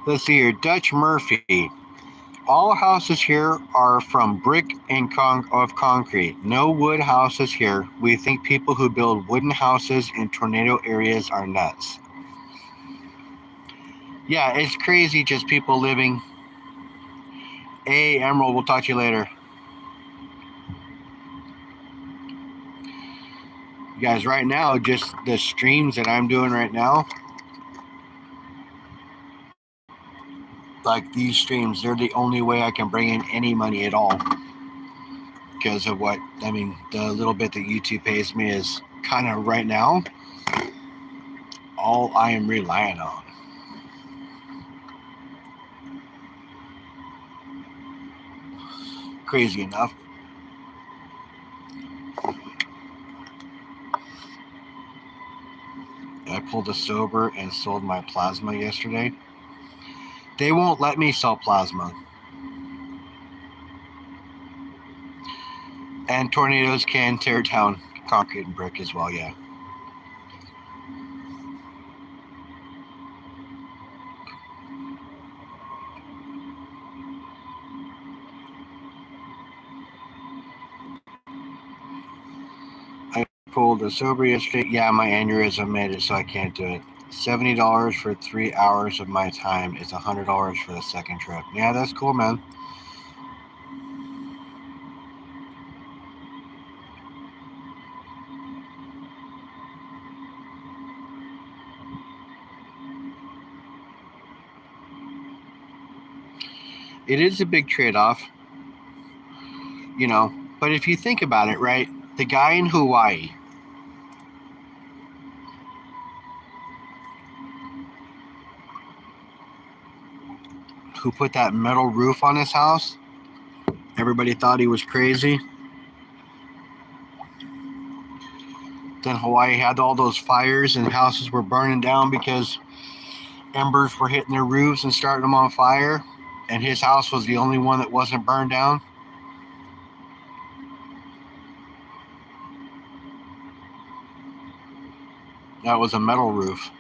Let's see here. Dutch Murphy. All houses here are from brick and concrete. No wood houses here. We think people who build wooden houses in tornado areas are nuts. Yeah, it's crazy just people living. Hey, Emerald, we'll talk to you later. You guys, right now, just the streams that I'm doing right now, like these streams, they're the only way I can bring in any money at all. Because of what, I mean, the little bit that YouTube pays me is kind of right now all I am relying on. Crazy enough. I pulled a sober and sold my plasma yesterday. They won't let me sell plasma. And tornadoes can tear down concrete and brick as well, yeah. I pulled a sober yesterday. Yeah, my aneurysm made it so I can't do it. $70 for 3 hours of my time is $100 for the second trip. Yeah, that's cool, man. It is a big trade-off, you know, but if you think about it, right, the guy in Hawaii who put that metal roof on his house, everybody thought he was crazy. Then Hawaii had all those fires and houses were burning down because embers were hitting their roofs and starting them on fire, and his house was the only one that wasn't burned down. That was a metal roof.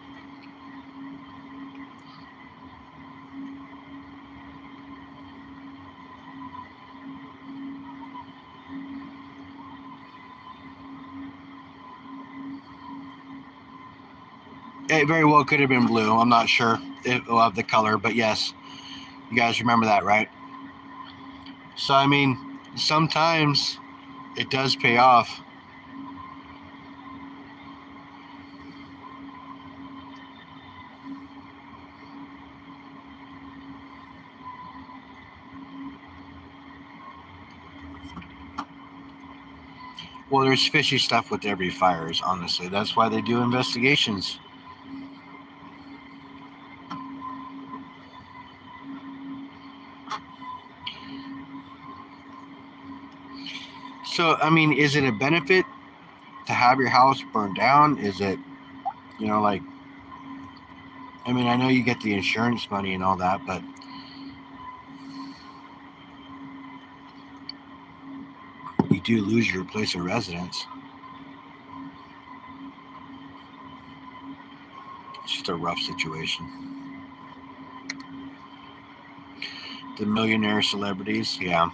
It very well could have been blue. I'm not sure of the color, but yes, you guys remember that, right? So, I mean, sometimes it does pay off. Well, there's fishy stuff with every fires, honestly. That's why they do investigations. So, I mean, is it a benefit to have your house burned down? Is it, like, I mean, I know you get the insurance money and all that, but you do lose your place of residence. It's just a rough situation. The millionaire celebrities, yeah.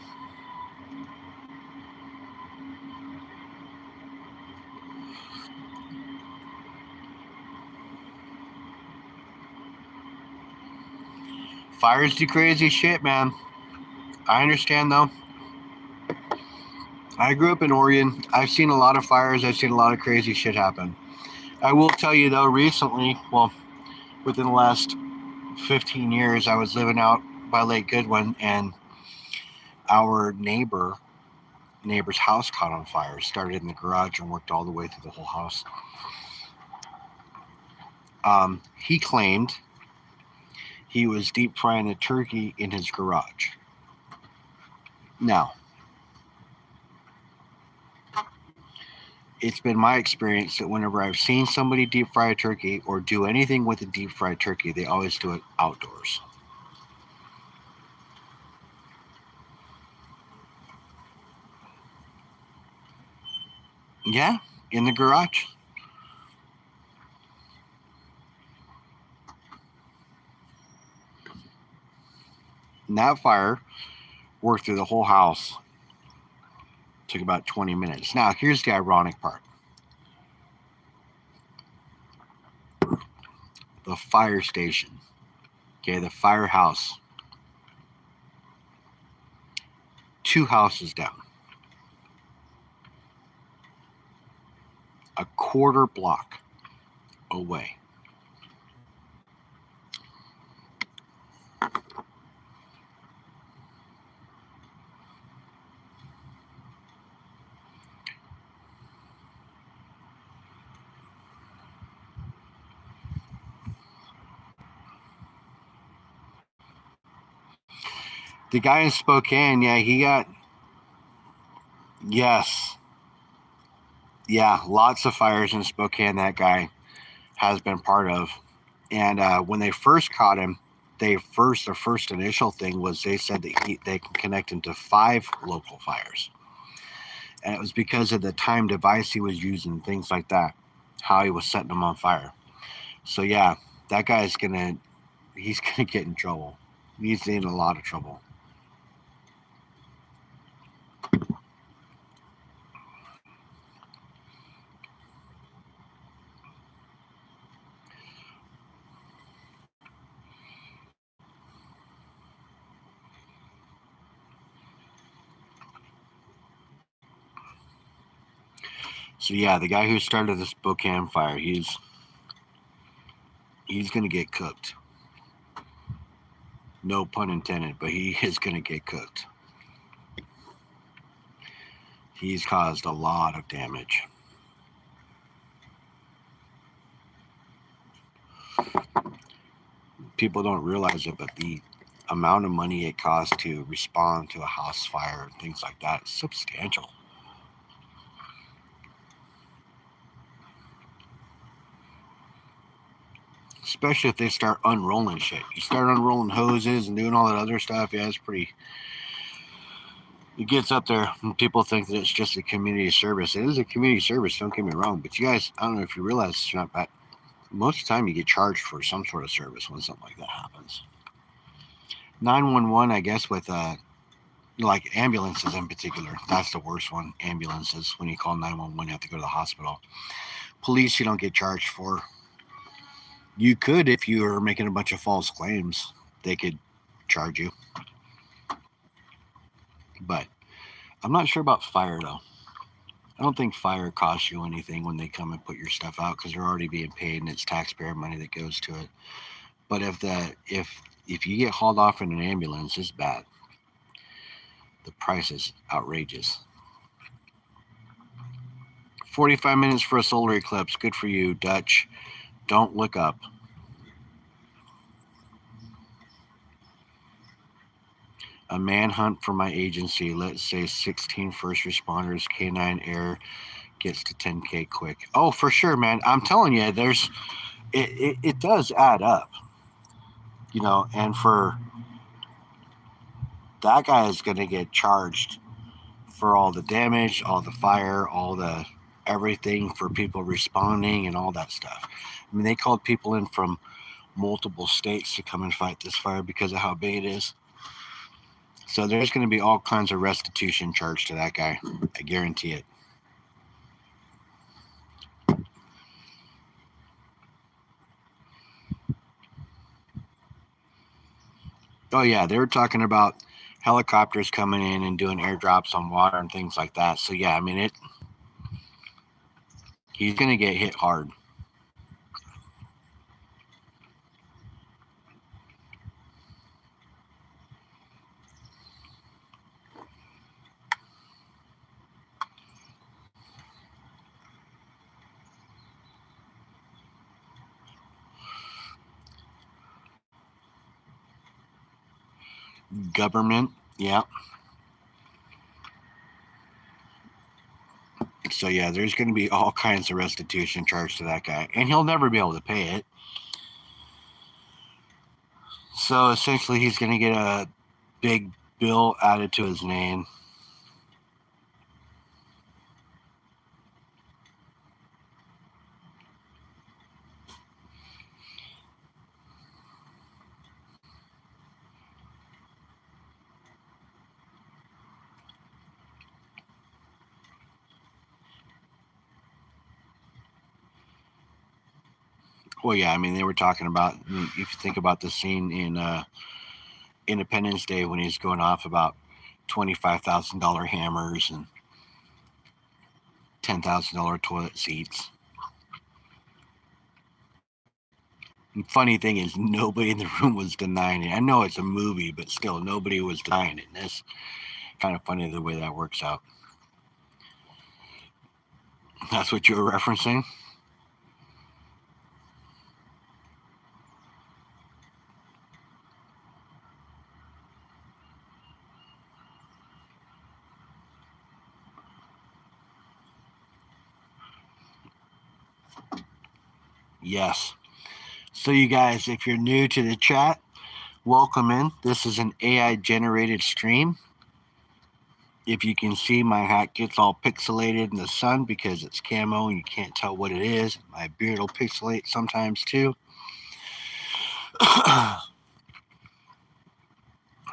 Fires do crazy shit, man. I understand, though. I grew up in Oregon. I've seen a lot of fires. I've seen a lot of crazy shit happen. I will tell you, though, recently, well, within the last 15 years, I was living out by Lake Goodwin, and our neighbor's house caught on fire. It started in the garage and worked all the way through the whole house. He claimed he was deep frying a turkey in his garage. Now, it's been my experience that whenever I've seen somebody deep fry a turkey or do anything with a deep fried turkey, they always do it outdoors. Yeah, in the garage. And that fire worked through the whole house. Took about 20 minutes. Now, here's the ironic part. The fire station, okay, the firehouse, 2 houses down, a quarter block away. The guy in Spokane, yeah, he got, yes, yeah, lots of fires in Spokane that guy has been part of. And when they first caught him, the first initial thing was they said that they can connect him to 5 local fires. And it was because of the time device he was using, things like that, how he was setting them on fire. So yeah, that guy's he's gonna get in trouble. He's in a lot of trouble. So yeah, the guy who started the Spokane fire, he's gonna get cooked. No pun intended, but he is gonna get cooked. He's caused a lot of damage. People don't realize it, but the amount of money it costs to respond to a house fire and things like that is substantial. Especially if they start unrolling shit. You start unrolling hoses and doing all that other stuff, yeah, it's pretty. It gets up there and people think that it's just a community service. It is a community service, don't get me wrong, but you guys, I don't know if you realize it's not bad. Most of the time you get charged for some sort of service when something like that happens. 911, I guess, with like ambulances in particular, that's the worst one. Ambulances, when you call 911, you have to go to the hospital. Police, you don't get charged for. You could if you are making a bunch of false claims. They could charge you. But I'm not sure about fire, though. I don't think fire costs you anything when they come and put your stuff out because they're already being paid and it's taxpayer money that goes to it. But if you get hauled off in an ambulance, it's bad. The price is outrageous. 45 minutes for a solar eclipse. Good for you, Dutch. Don't look up. A manhunt for my agency. Let's say 16 first responders, K9 Air gets to 10K quick. Oh, for sure, man. I'm telling you, it does add up. And for that guy is going to get charged for all the damage, all the fire, all the everything for people responding and all that stuff. I mean, they called people in from multiple states to come and fight this fire because of how big it is. So there's going to be all kinds of restitution charged to that guy. I guarantee it. Oh, yeah. They were talking about helicopters coming in and doing airdrops on water and things like that. So, yeah, I mean, he's going to get hit hard. Government, yeah. So, yeah, there's going to be all kinds of restitution charged to that guy, and he'll never be able to pay it. So, essentially, he's going to get a big bill added to his name. Well, yeah, I mean, they were talking about, if you think about the scene in Independence Day when he's going off about $25,000 hammers and $10,000 toilet seats. And funny thing is, nobody in the room was denying it. I know it's a movie, but still, nobody was denying it. And it's kind of funny the way that works out. That's what you were referencing? Yes. So, you guys, if you're new to the chat, welcome in. This is an AI generated stream. If you can see, my hat gets all pixelated in the sun because it's camo and you can't tell what it is. My beard will pixelate sometimes too.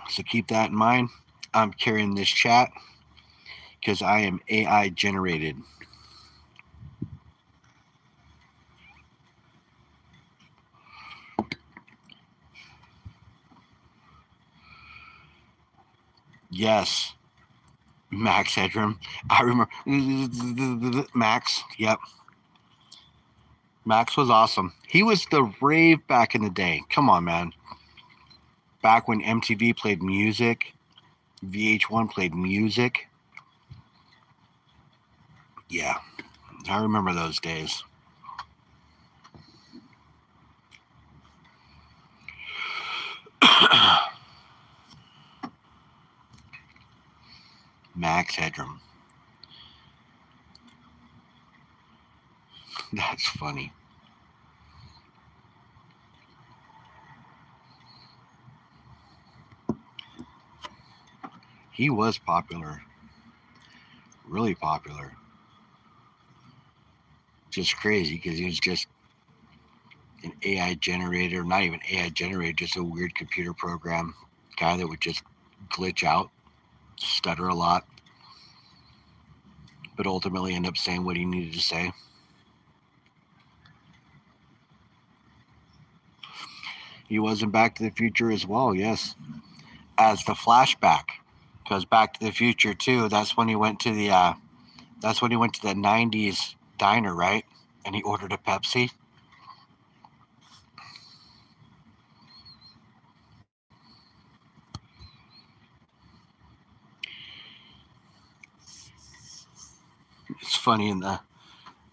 So keep that in mind. I'm carrying this chat because I am AI generated. Yes. Max Headroom. I remember Max. Yep. Max was awesome. He was the rave back in the day. Come on, man. Back when MTV played music, VH1 played music. Yeah. I remember those days. Max Headroom. That's funny. He was popular. Really popular. Just crazy because he was just an AI generator, not even AI generator, just a weird computer program guy that would just glitch out, stutter a lot, but ultimately end up saying what he needed to say. He was in Back to the Future as well, yes, as the flashback, because Back to the Future 2, that's when he went to the '90s diner, right? And he ordered a Pepsi. It's funny in the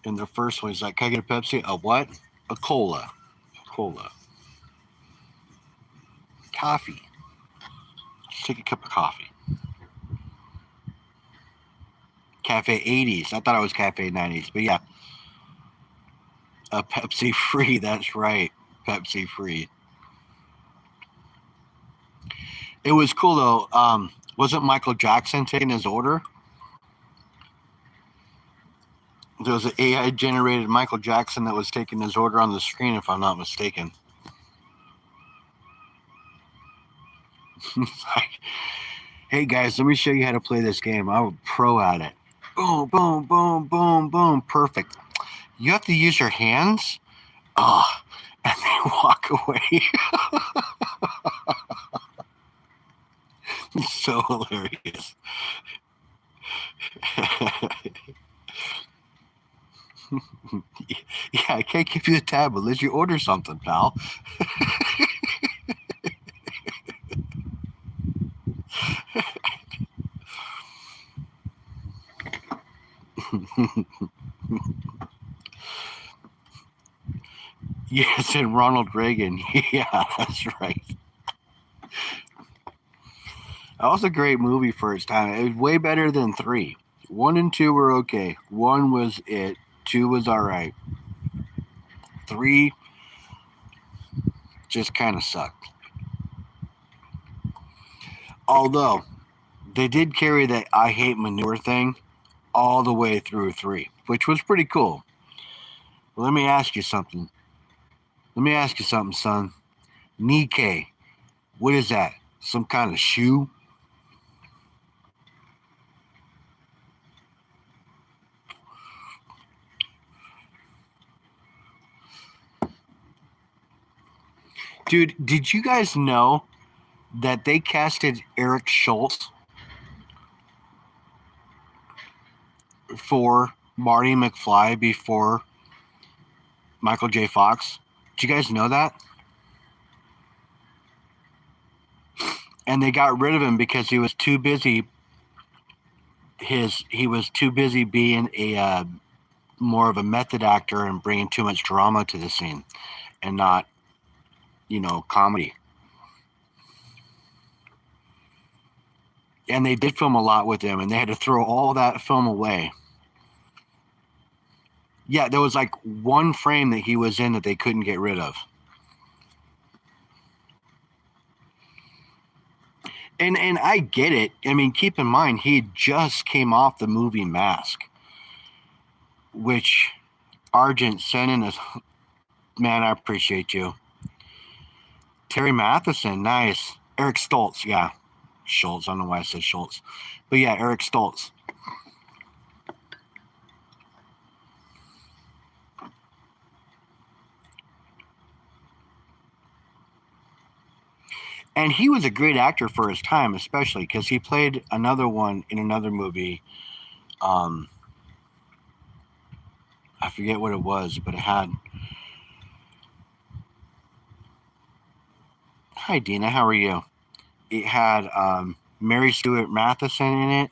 And the first one is like, can I get a Pepsi? A what? A cola. A cola. Coffee. Let's take a cup of coffee. Cafe 80s. I thought it was Cafe 90s, but yeah. A Pepsi free. That's right. Pepsi free. It was cool though. Wasn't Michael Jackson taking his order? There was an AI generated Michael Jackson that was taking his order on the screen, if I'm not mistaken. Like, hey guys, let me show you how to play this game. I'm a pro at it. Boom, boom, boom, boom, boom. Perfect. You have to use your hands? Oh, and they walk away. It's so hilarious. Yeah, I can't give you a tab unless you order something, pal. Yes, and Ronald Reagan. Yeah, that's right. That was a great movie for its time. It was way better than 3. 1 and 2 were okay. 1 was it. 2 was all right. 3 just kind of sucked. Although they did carry that I hate manure thing all the way through 3, which was pretty cool. Well, let me ask you something. Son. Nikkei, what is that? Some kind of shoe? Dude, did you guys know that they casted Eric Schultz for Marty McFly before Michael J. Fox? Did you guys know that? And they got rid of him because he was too busy. He was too busy being a more of a method actor and bringing too much drama to the scene, and not, comedy. And they did film a lot with him, and they had to throw all that film away. Yeah, there was like one frame that he was in that they couldn't get rid of. And I get it. I mean, keep in mind he just came off the movie Mask, which Argent sent in us. Man, I appreciate you. Terry Matheson, nice. Eric Stoltz, yeah. Schultz, I don't know why I said Schultz. But yeah, Eric Stoltz. And he was a great actor for his time, especially because he played another one in another movie. I forget what it was, but it had. Hi, Dina. How are you? It had Mary Stuart Matheson in it,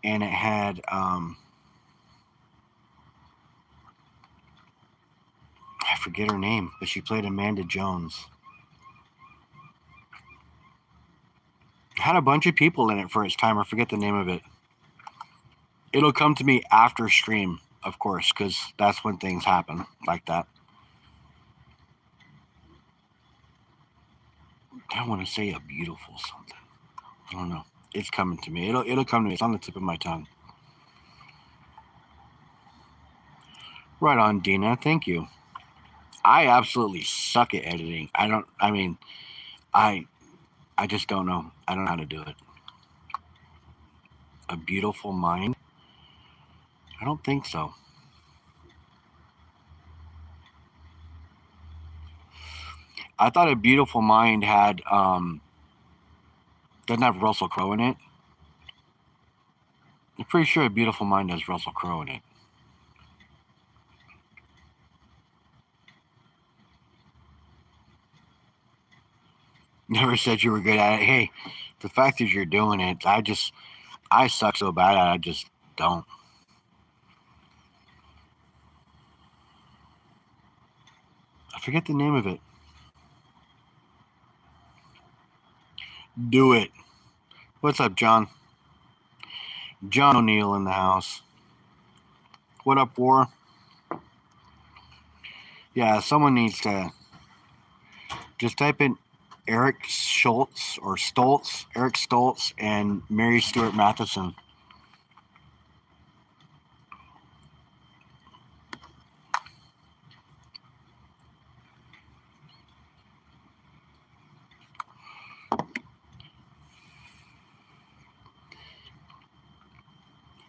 and it had I forget her name, but she played Amanda Jones. It had a bunch of people in it for its time. I forget the name of it. It'll come to me after stream, of course, because that's when things happen like that. I want to say a beautiful something. I don't know. It's coming to me. It'll come to me. It's on the tip of my tongue. Right on, Dina. Thank you. I absolutely suck at editing. I just don't know. I don't know how to do it. A Beautiful Mind? I don't think so. I thought A Beautiful Mind had doesn't have Russell Crowe in it. I'm pretty sure A Beautiful Mind has Russell Crowe in it. Never said you were good at it. Hey, the fact that you're doing it, I suck so bad at it, I just don't. I forget the name of it. Do it. What's up, John? John O'Neill in the house. What up, War? Yeah, someone needs to just type in Eric Schultz or Stoltz, Eric Stoltz, and Mary Stuart Matheson.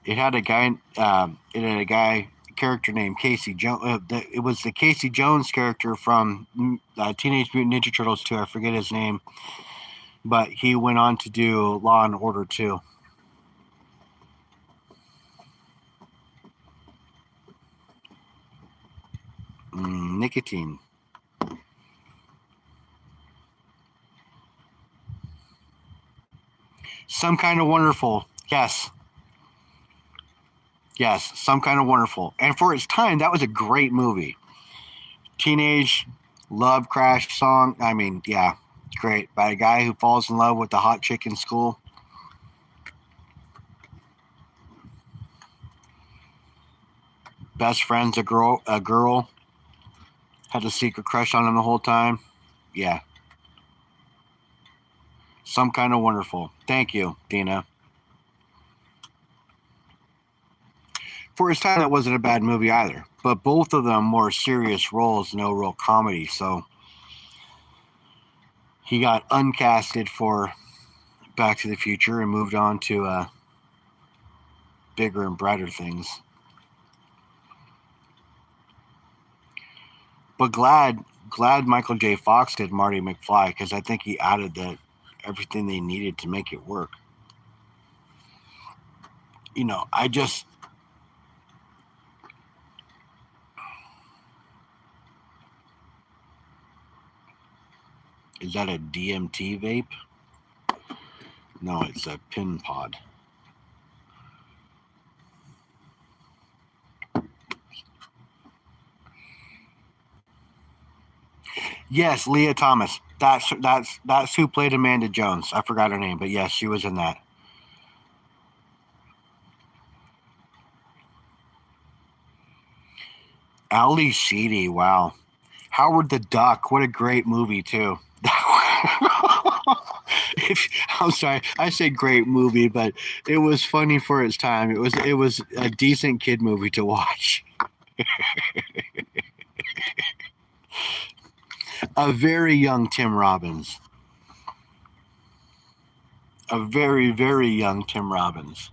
It had a guy. Character named Casey Jones. It was the Casey Jones character from Teenage Mutant Ninja Turtles 2. I forget his name, but he went on to do Law and Order 2. Nicotine. Some Kind of Wonderful. Yes. Yes, Some Kind of Wonderful. And for its time, that was a great movie. Teenage love crash song. I mean, yeah, great. By a guy who falls in love with the hot chick in school. Best friend's a girl. Had a secret crush on him the whole time. Yeah. Some Kind of Wonderful. Thank you, Dina. For his time, that wasn't a bad movie either. But both of them more serious roles, no real comedy. So he got uncasted for Back to the Future and moved on to bigger and brighter things. But glad Michael J. Fox did Marty McFly, because I think he added everything they needed to make it work. You know, is that a DMT vape? No, it's a pin pod. Yes, Leah Thomas. That's who played Amanda Jones. I forgot her name, but yes, she was in that. Ali Sheedy, wow. Howard the Duck, what a great movie too. I'm sorry, I say great movie, but it was funny for its time. It was a decent kid movie to watch. A very young Tim Robbins. A very, very young Tim Robbins.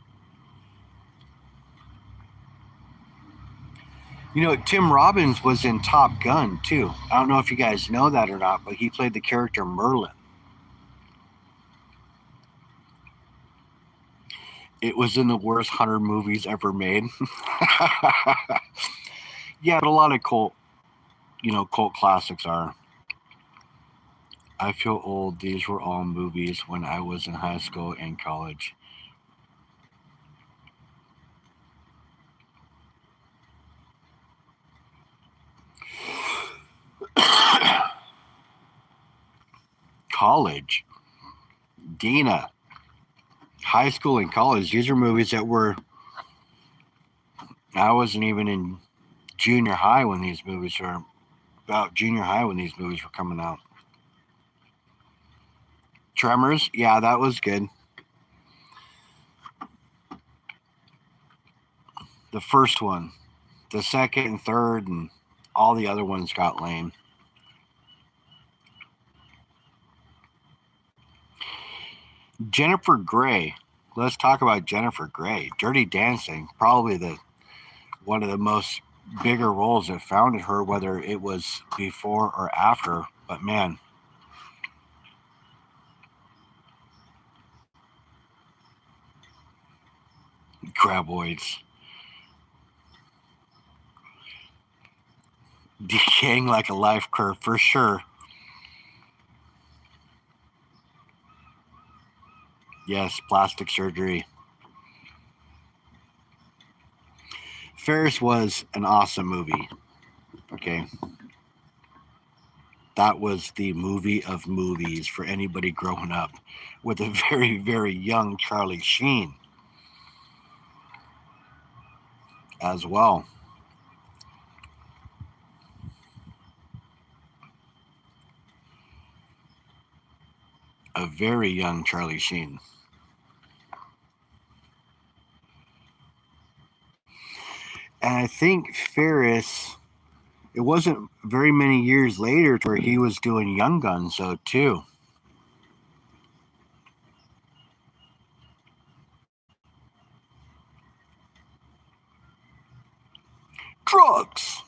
You know, Tim Robbins was in Top Gun too. I don't know if you guys know that or not, but he played the character Merlin. It was in the worst 100 movies ever made. Yeah, but a lot of cult classics are. I feel old. These were all movies when I was in high school and college. College. Dina. High school and college. These are movies that were. I wasn't even in junior high when these movies were. About junior high when these movies were coming out. Tremors. Yeah, that was good. The first one. The second and third and all the other ones got lame. Jennifer Grey. Let's talk about Jennifer Grey. Dirty Dancing, probably one of the most bigger roles that founded her, whether it was before or after. But man, Graboids. Decaying like a life curve for sure. Yes, plastic surgery. Ferris was an awesome movie. Okay. that was the movie of movies for anybody growing up with a very, very young Charlie Sheen as well. A very young Charlie Sheen. And I think Ferris, it wasn't very many years later to where he was doing Young Guns, though, too. Drugs!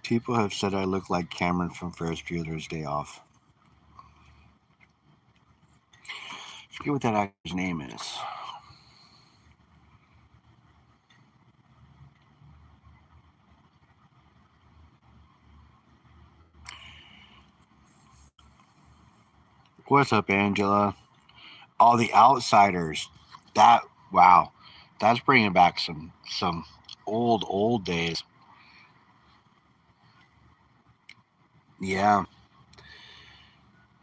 People have said I look like Cameron from Ferris Bueller's Day Off. I forget what that actor's name is. What's up, Angela? All the Outsiders. That, wow, that's bringing back some old days. Yeah,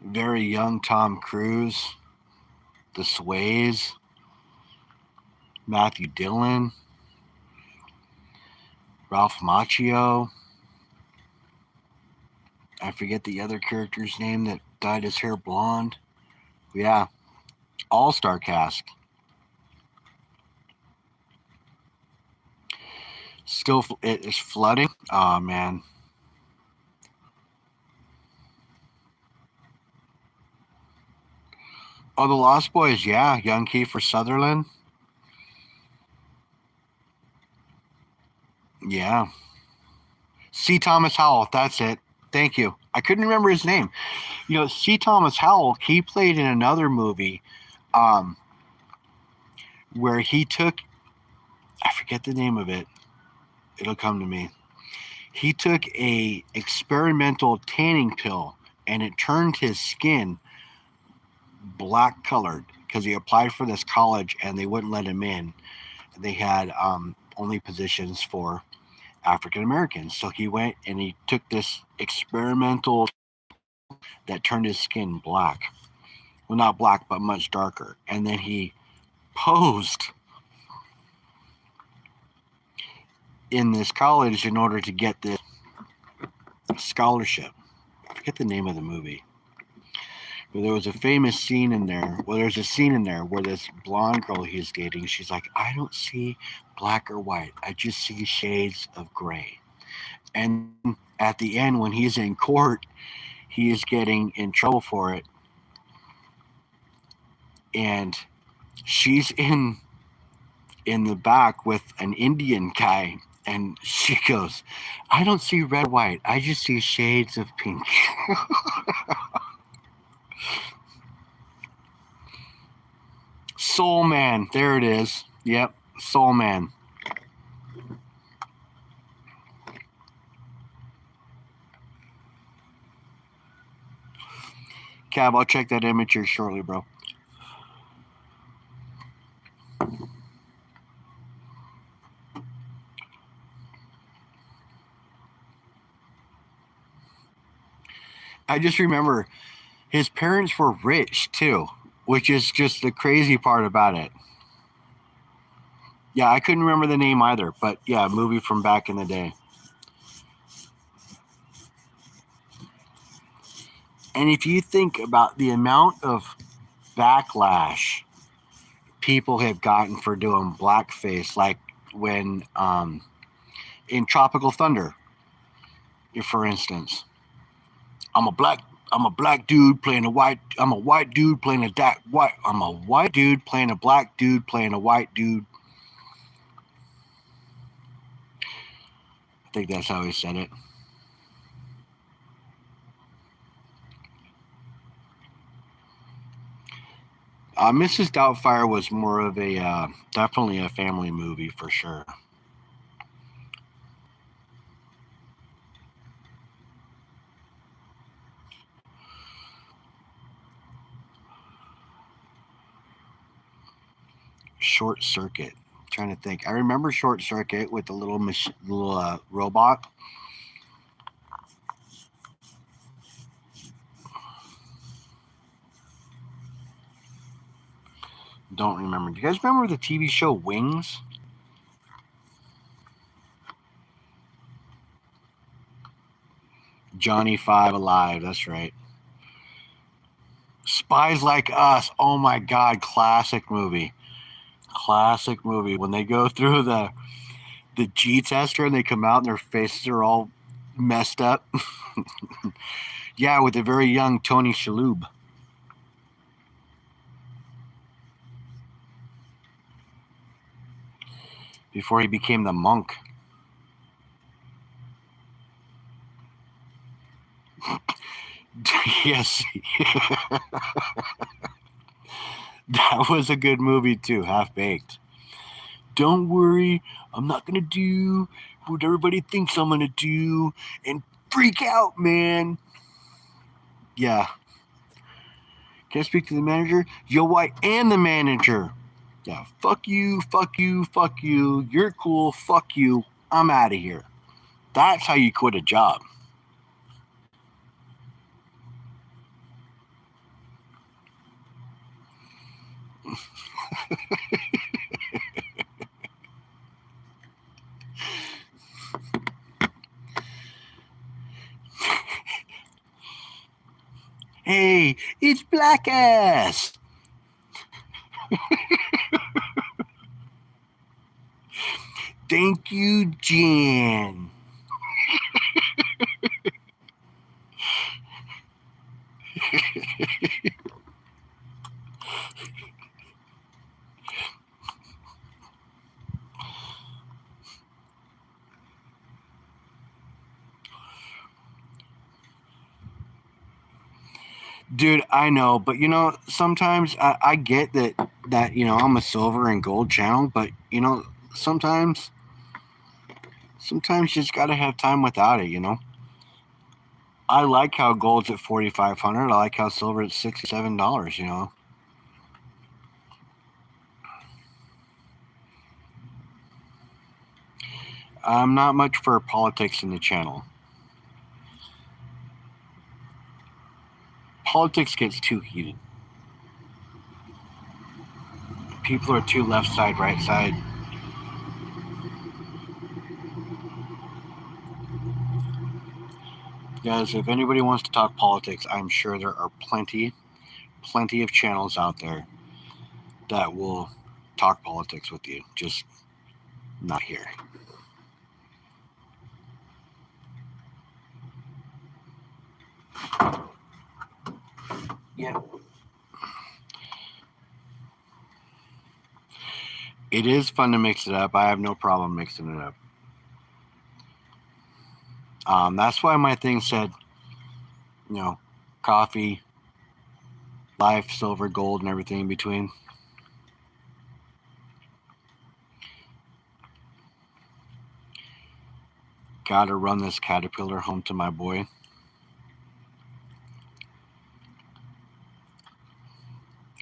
very young Tom Cruise, The Sways, Matthew Dillon, Ralph Macchio. I forget the other character's name that dyed his hair blonde. Yeah, all-star cast. Still, it is flooding. Oh man. Oh, the Lost Boys. Yeah, young Kiefer Sutherland. Yeah. C. Thomas Howell. That's it. Thank you. I couldn't remember his name. You know, C. Thomas Howell. He played in another movie, um, where he took. I forget the name of it. It'll come to me. He took a experimental tanning pill and it turned his skin black colored because he applied for this college and they wouldn't let him in. They had only positions for African Americans. So he went and he took this experimental that turned his skin black. Well, not black, but much darker. And then he posed in this college in order to get this scholarship. I forget the name of the movie. But there was a famous scene in there. Well, there's a scene in there where this blonde girl he's dating, she's like, I don't see black or white. I just see shades of gray. And at the end, when he's in court, he is getting in trouble for it. And she's in the back with an Indian guy. And she goes, I don't see red or white. I just see shades of pink. Soul Man. There it is. Yep. Soul Man. Cab, I'll check that image here shortly, bro. I just remember his parents were rich too, which is just the crazy part about it. Yeah, I couldn't remember the name either, but yeah, a movie from back in the day. And if you think about the amount of backlash people have gotten for doing blackface, like when in Tropical Thunder, for instance, I'm a black dude playing a white. I'm a white dude playing a white. I'm a white dude playing a black dude playing a white dude. I think that's how he said it. Mrs. Doubtfire was more of a definitely a family movie for sure. Short Circuit. I'm trying to think. I remember Short Circuit with the little robot. Don't remember. Do you guys remember the TV show Wings? Johnny Five Alive. That's right. Spies Like Us. Oh my God, classic movie. Classic movie. When they go through the G tester and they come out and their faces are all messed up. Yeah, with a very young Tony Shalhoub. Before he became the monk. Yes. That was a good movie too, Half Baked. Don't worry, I'm not gonna do what everybody thinks I'm gonna do and freak out, man. Yeah. Can I speak to the manager? Yo, White and the manager. Yeah, fuck you, fuck you, fuck you. You're cool, fuck you. I'm out of here. That's how you quit a job. Hey, it's Black Ass. Thank you, Jan. Dude, I know, but sometimes I get that I'm a silver and gold channel, but sometimes you just gotta have time without it. I like how gold's at 4,500. I like how silver at $67. I'm not much for politics in the channel. Politics gets too heated. People are too left side, right side. Guys, if anybody wants to talk politics, I'm sure there are plenty of channels out there that will talk politics with you. Just not here. Yeah. It is fun to mix it up. I have no problem mixing it up. That's why my thing said, coffee, life, silver, gold, and everything in between. Gotta run this caterpillar home to my boy.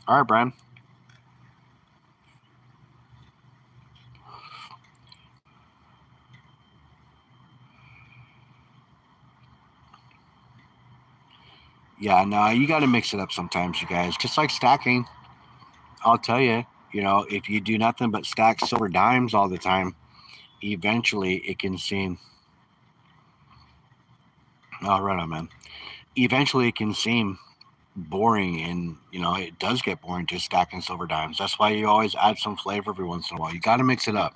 All right, Brian. Yeah, no, you got to mix it up sometimes, you guys. Just like stacking. I'll tell you, if you do nothing but stack silver dimes all the time, eventually it can seem. Oh, right on, man. Eventually it can seem boring, and it does get boring just stacking silver dimes. That's why you always add some flavor every once in a while. You got to mix it up.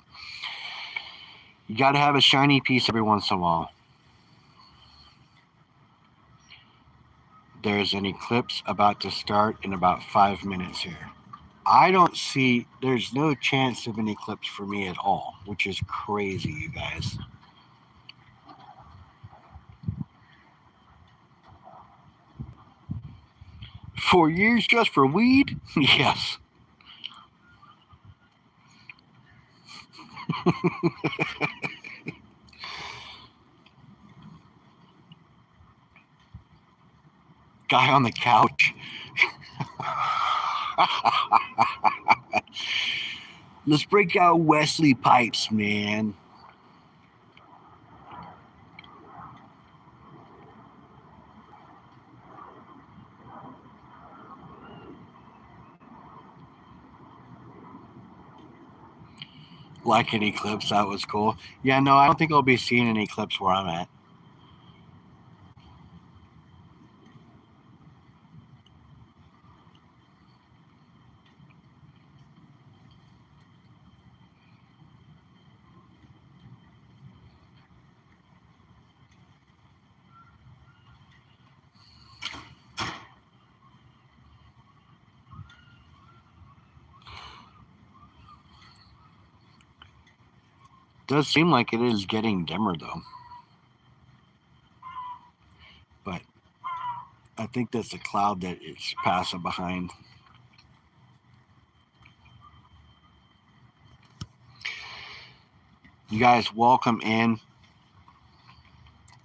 You got to have a shiny piece every once in a while. There's an eclipse about to start in about 5 minutes here. I don't see, there's no chance of an eclipse for me at all, which is crazy, you guys. 4 years just for weed? Yes. Guy on the couch. Let's break out Wesley Pipes, man. Like an eclipse, that was cool. Yeah, no, I don't think I'll be seeing an eclipse where I'm at. Does seem like it is getting dimmer though. But I think that's a cloud that it's passing behind. You guys, welcome in.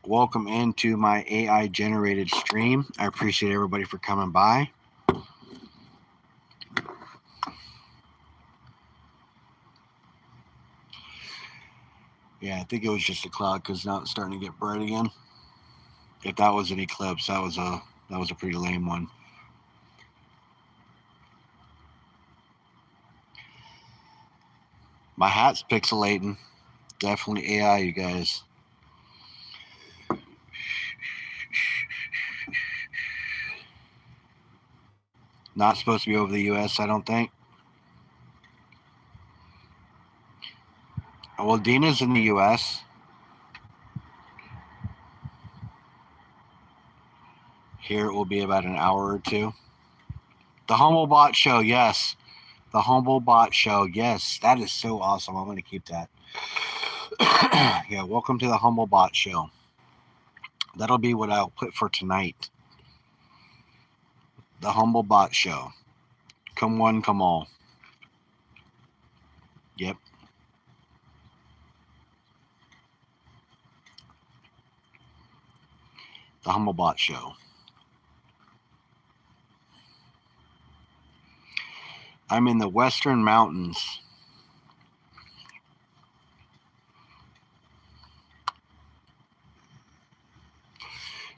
Welcome into my AI generated stream. I appreciate everybody for coming by. Yeah, I think it was just a cloud because now it's starting to get bright again. If that was an eclipse, that was a pretty lame one. My hat's pixelating. Definitely AI, you guys. Not supposed to be over the US, I don't think. Well, Dina's in the US. Here it will be about an hour or two. The Humble Bot Show, yes. The Humble Bot Show, yes. That is so awesome. I'm going to keep that. Yeah, welcome to the Humble Bot Show. That'll be what I'll put for tonight. The Humble Bot Show. Come one, come all. Yep. The Humble Bot Show. I'm in the Western Mountains.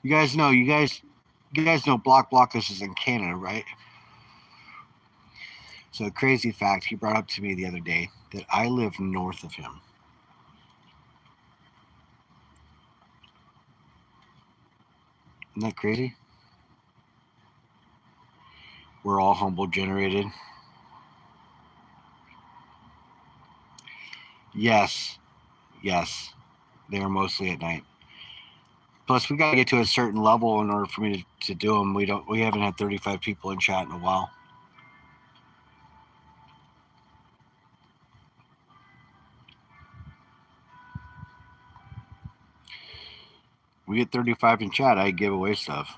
You guys know Block Blockus is in Canada, right? So a crazy fact he brought up to me the other day that I live north of him. Isn't that crazy? We're all humble generated. Yes. Yes. They are mostly at night. Plus, we got to get to a certain level in order for me to do them. We haven't had 35 people in chat in a while. We get 35 in chat, I give away stuff.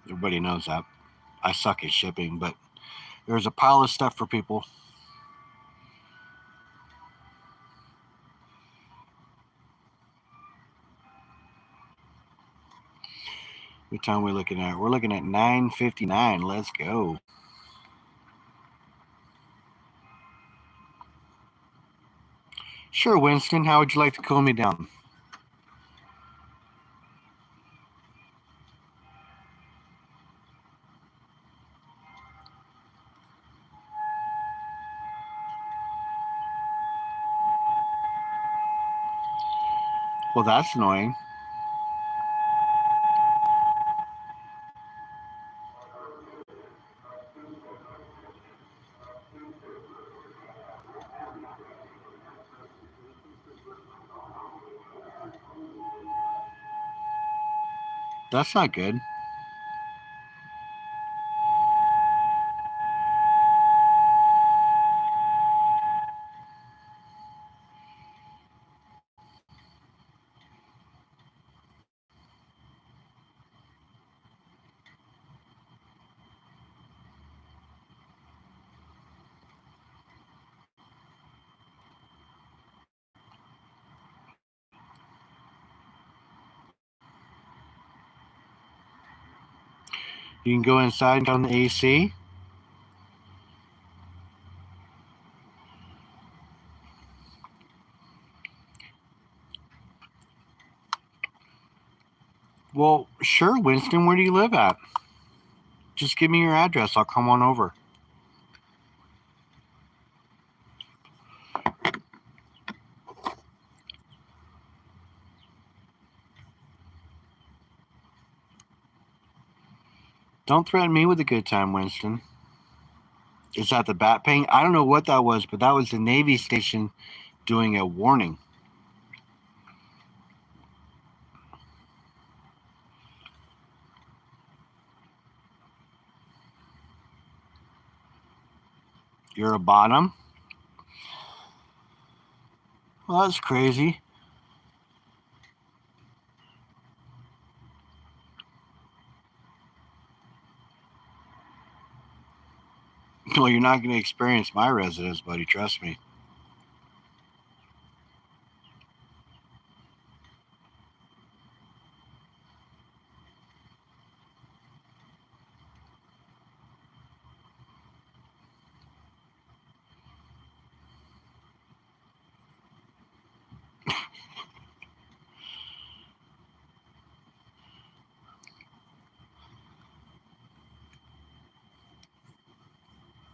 Everybody knows that. I suck at shipping, but there's a pile of stuff for people. What time are we looking at? We're looking at 9:59. Let's go. Sure, Winston. How would you like to cool me down? Well, that's annoying. That's not good. You can go inside and turn on the AC. Well, sure, Winston. Where do you live at? Just give me your address. I'll come on over. Don't threaten me with a good time, Winston. Is that the bat ping? I don't know what that was, but that was the Navy station doing a warning. You're a bottom? Well, that's crazy. Well, you're not going to experience my residence, buddy. Trust me.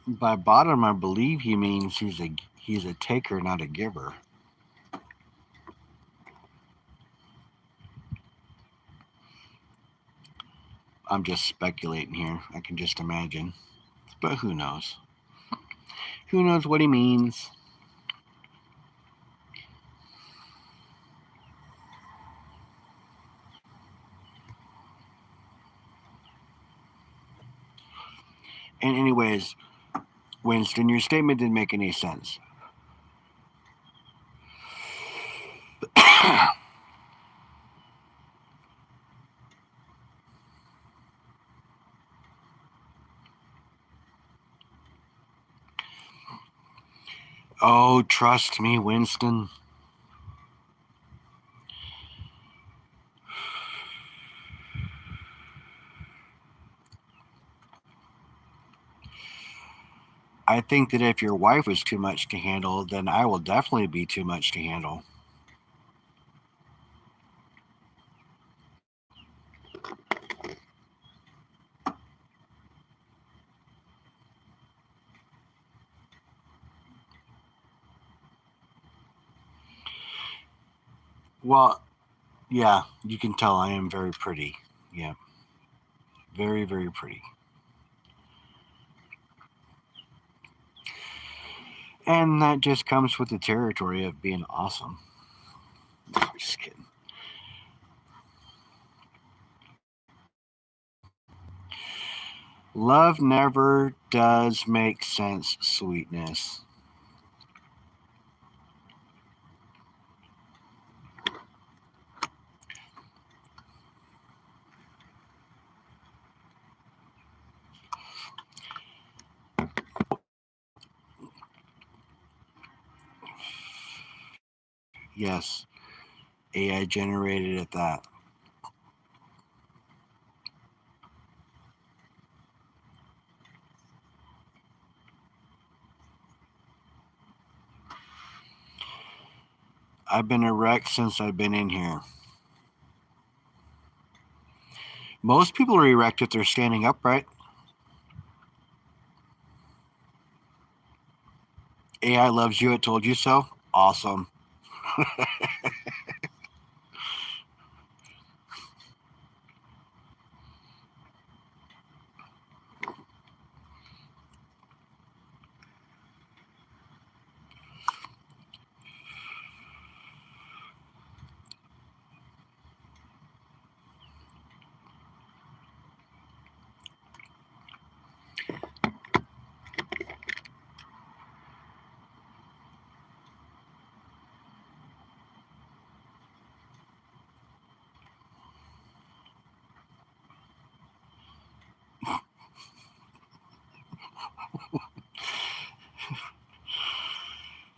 By bottom, I believe he means he's a taker, not a giver. I'm just speculating here. I can just imagine, but who knows? Who knows what he means? And anyways, Winston, your statement didn't make any sense. Oh, trust me, Winston. I think that if your wife was too much to handle, then I will definitely be too much to handle. Well, yeah, you can tell I am very pretty. Yeah, very, very pretty. And that just comes with the territory of being awesome. Just kidding. Love never does make sense, sweetness. Yes, AI generated at that. I've been erect since I've been in here. Most people are erect if they're standing upright. AI loves you. It told you so. Awesome.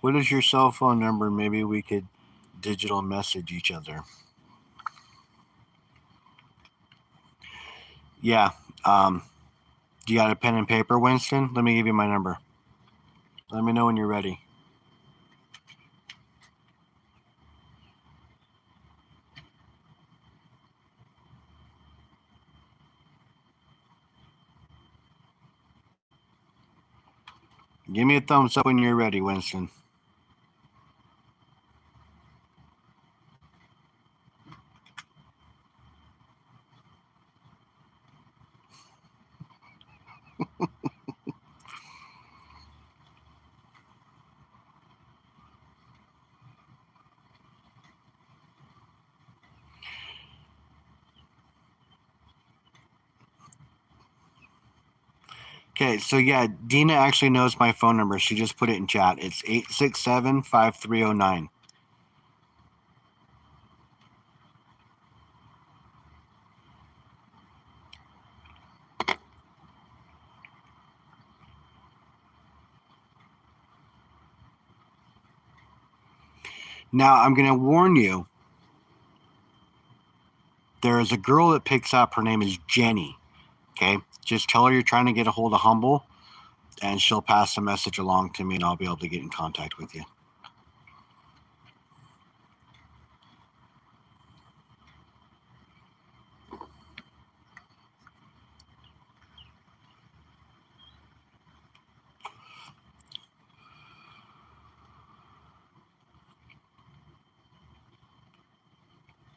What is your cell phone number? Maybe we could digital message each other. Yeah. Do you got a pen and paper, Winston? Let me give you my number. Let me know when you're ready. Give me a thumbs up when you're ready, Winston. Okay, so yeah, Dina actually knows my phone number. She just put it in chat. It's 867-5309. Now, I'm going to warn you. There is a girl that picks up. Her name is Jenny. Okay, just tell her you're trying to get a hold of Humble, and she'll pass the message along to me, and I'll be able to get in contact with you.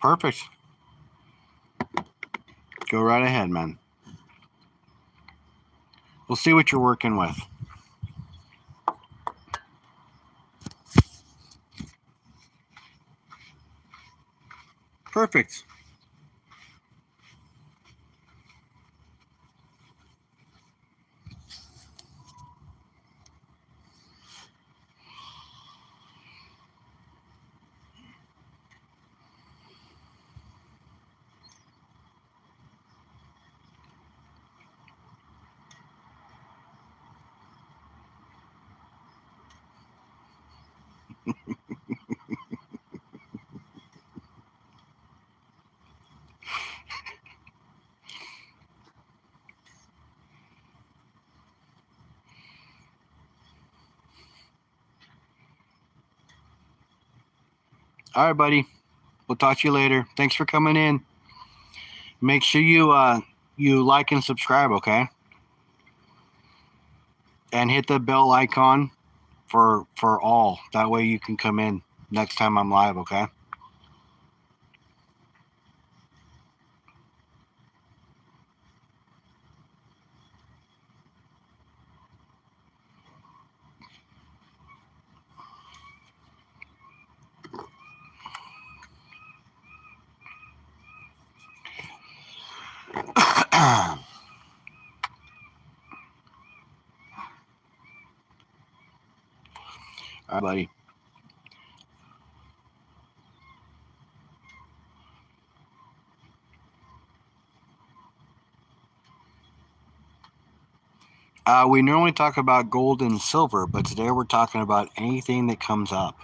Perfect. Go right ahead, man. We'll see what you're working with. Perfect. All right, buddy. We'll talk to you later. Thanks for coming in. Make sure you like and subscribe, okay? And hit the bell icon for all. That way you can come in next time I'm live, okay? All right, buddy. We normally talk about gold and silver, but today we're talking about anything that comes up.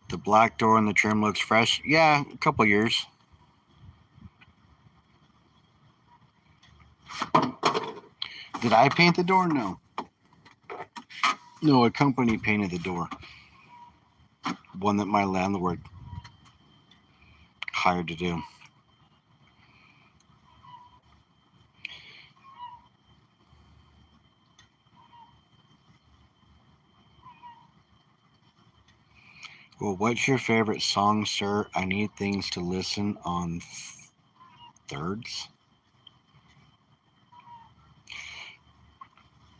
The black door and the trim looks fresh. Yeah, a couple years. Did I paint the door? No. No, a company painted the door. One that my landlord hired to do. Well, what's your favorite song, sir? I need things to listen on thirds.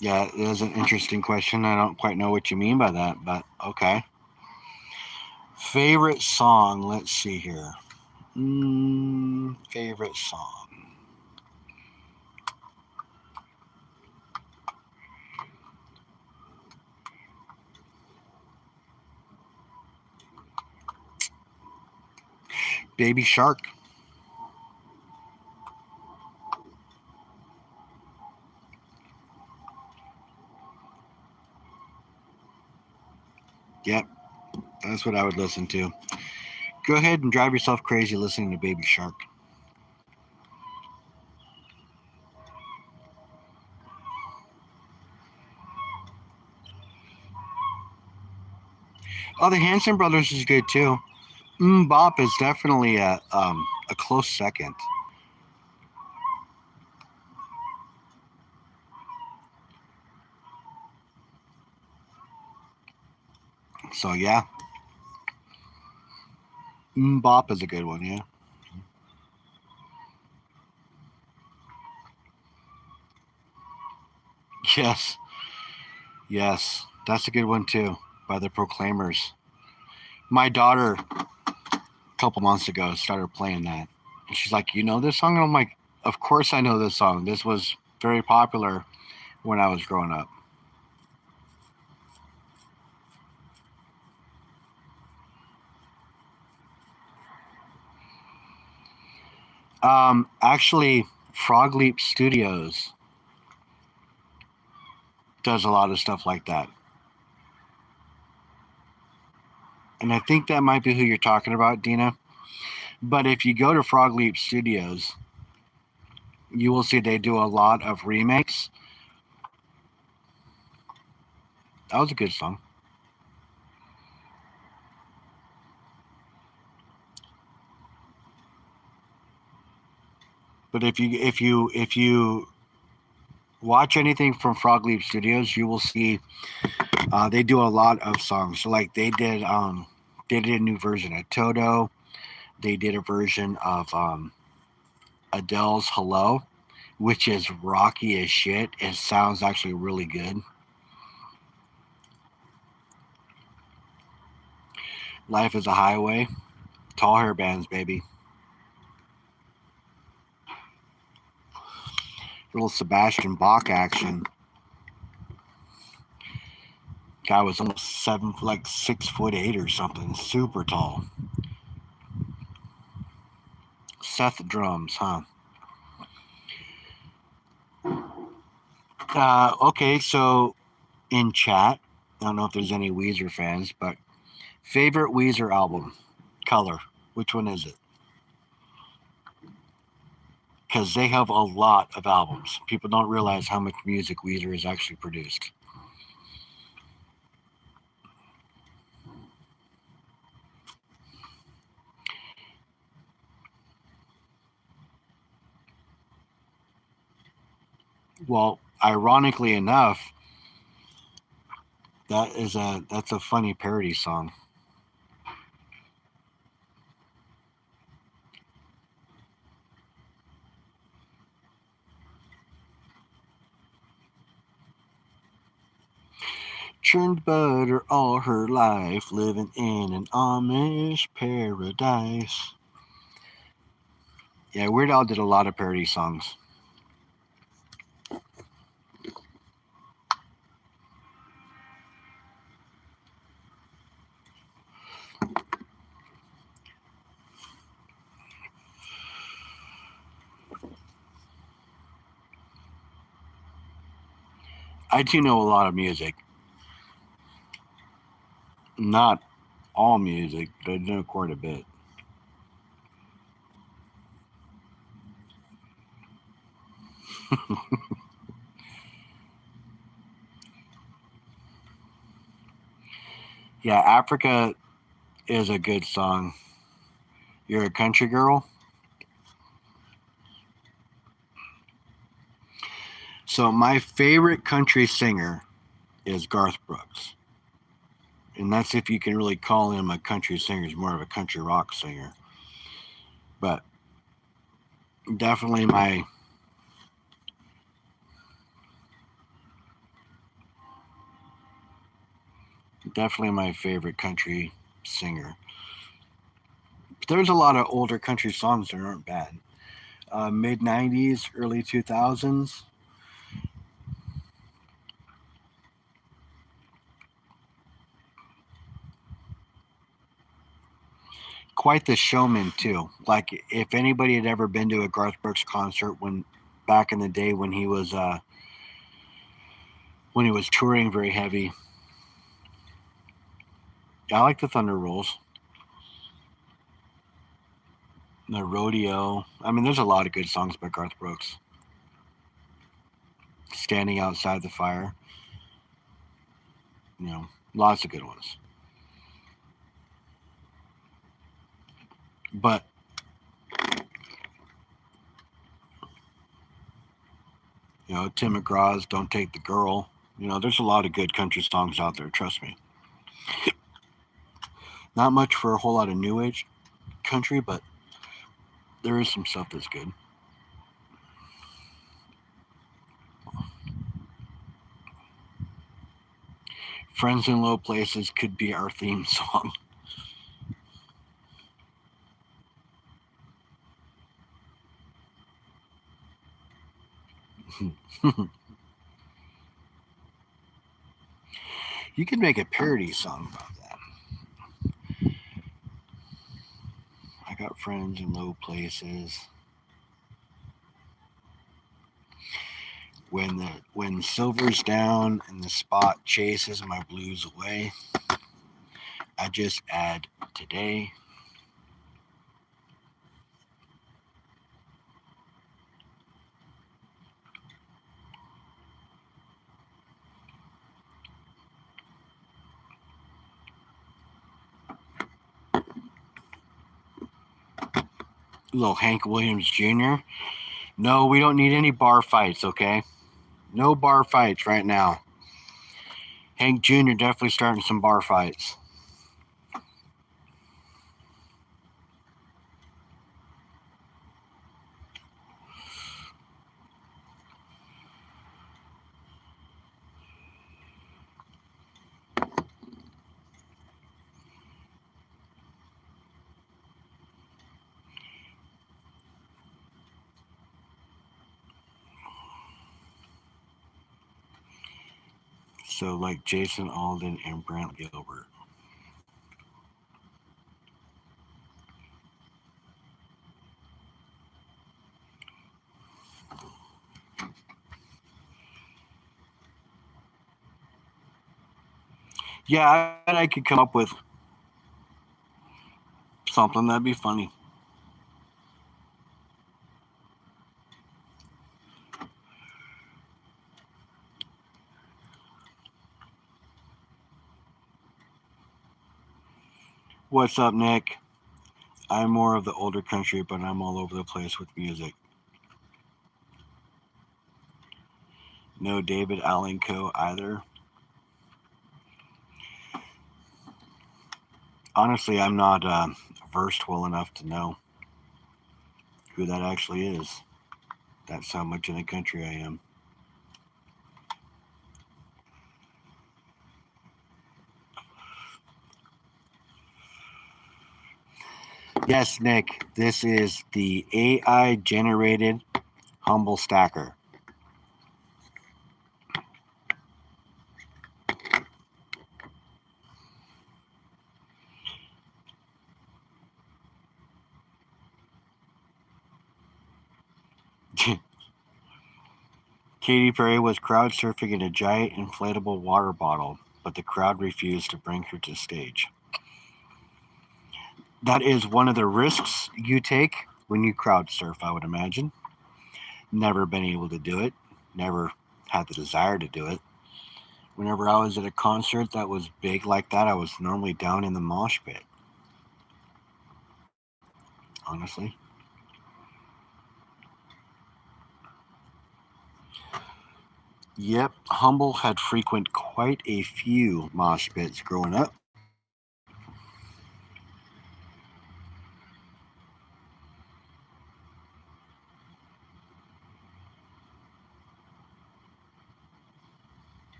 Yeah, it is an interesting question. I don't quite know what you mean by that, but okay. Favorite song? Let's see here. Favorite song. Baby Shark. Yep, that's what I would listen to. Go ahead and drive yourself crazy listening to Baby Shark. Oh, the Hanson Brothers is good too. Bop is definitely a close second. So yeah, Bop is a good one. Yeah. Yes. Yes, that's a good one too. By the Proclaimers. My daughter, a couple months ago, started playing that, and she's like, "You know this song?" And I'm like, "Of course I know this song. This was very popular when I was growing up." Actually, Frog Leap Studios does a lot of stuff like that. And I think that might be who you're talking about, Dina. But if you go to Frog Leap Studios, you will see they do a lot of remakes. That was a good song. But if you watch anything from Frog Leap Studios, you will see they do a lot of songs. So like they did a new version of Toto. They did a version of Adele's Hello, which is rocky as shit. It sounds actually really good. Life is a Highway. Tall hair bands, baby. Little Sebastian Bach action. Guy was almost like 6'8" or something. Super tall. Seth drums, huh? Okay, so in chat, I don't know if there's any Weezer fans, but favorite Weezer album, Color. Which one is it? Because they have a lot of albums. People don't realize how much music Weezer has actually produced. Well, ironically enough, that's a funny parody song. Churned butter all her life, living in an Amish paradise. Yeah, Weird Al did a lot of parody songs. I do know a lot of music. Not all music, but I know quite a bit. Yeah, Africa is a good song. You're a country girl. So my favorite country singer is Garth Brooks. And that's if you can really call him a country singer. He's more of a country rock singer. But definitely my favorite country singer. But there's a lot of older country songs that aren't bad. Mid '90s, early 2000s. Quite the showman too. Like if anybody had ever been to a Garth Brooks concert when back in the day when he was touring very heavy. I like the Thunder Rolls, the Rodeo. I mean, there's a lot of good songs by Garth Brooks. Standing Outside the Fire, you know, lots of good ones. But Tim McGraw's "Don't Take the Girl." There's a lot of good country songs out there. Trust me. Not much for a whole lot of new age country, but there is some stuff that's good. Friends in Low Places could be our theme song. You could make a parody song about that. I got friends in low places. When silver's down and the spot chases my blues away, I just add today. Little Hank Williams Jr. No, we don't need any bar fights, okay? No bar fights right now. Hank Jr. definitely starting some bar fights. So like Jason Alden and Brant Gilbert. Yeah, I could come up with something that'd be funny. What's up, Nick? I'm more of the older country, but I'm all over the place with music. No David Allen Coe either. Honestly, I'm not versed well enough to know who that actually is. That's how much in the country I am. Yes, Nick, this is the AI generated Humble Stacker. Katy Perry was crowd surfing in a giant inflatable water bottle, but the crowd refused to bring her to stage. That is one of the risks you take when you crowd surf, I would imagine. Never been able to do it, never had the desire to do it. Whenever I was at a concert that was big like that, I was normally down in the mosh pit. Honestly. Yep, Humble had frequent quite a few mosh pits growing up.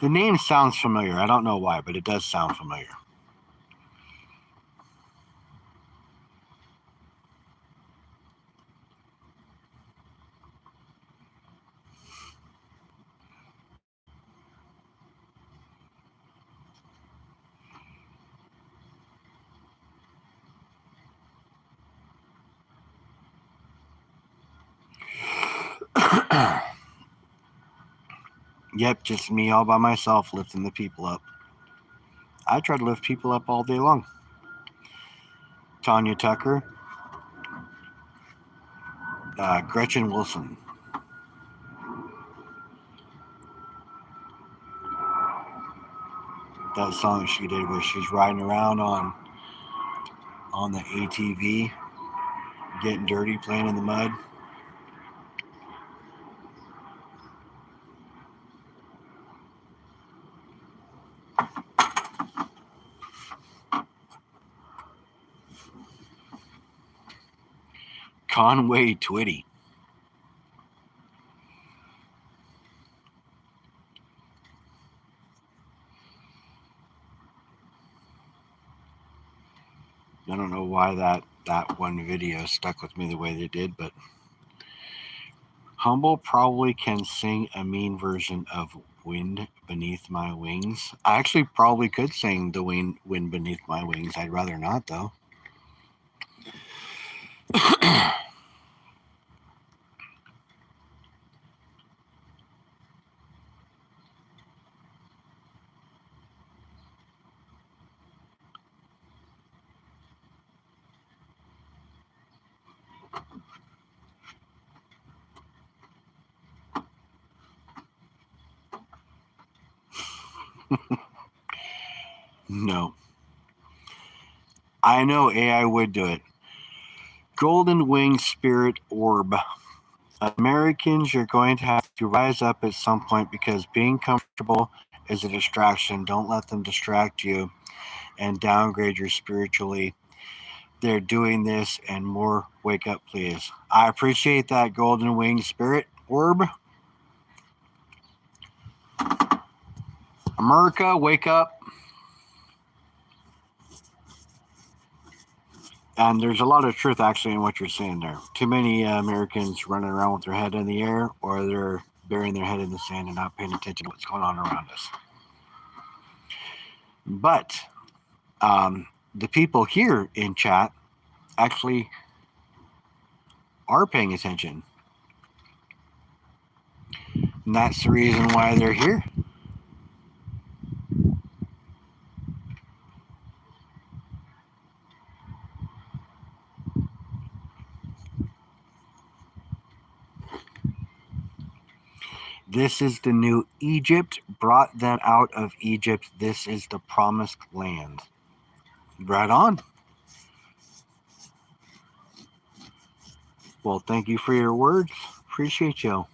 The name sounds familiar. I don't know why, but it does sound familiar. Yep, just me all by myself lifting the people up. I try to lift people up all day long. Tanya Tucker, Gretchen Wilson. that song she did where she's riding around on the ATV, getting dirty, playing in the mud. Conway Twitty. I don't know why that one video stuck with me the way they did, but Humble probably can sing a mean version of Wind Beneath My Wings. I actually probably could sing the Wind Beneath My Wings. I'd rather not, though. No. I know AI would do it. Golden Wing Spirit Orb. Americans, you're going to have to rise up at some point because being comfortable is a distraction. Don't let them distract you and downgrade you spiritually. They're doing this and more. Wake up, please. I appreciate that, Golden Wing Spirit Orb. America, wake up. And there's a lot of truth actually in what you're saying there. Too many Americans running around with their head in the air, or they're burying their head in the sand and not paying attention to what's going on around us. But the people here in chat actually are paying attention. And that's the reason why they're here. This is the new Egypt, brought them out of Egypt. This is the promised land. Right on. Well, thank you for your words. Appreciate you.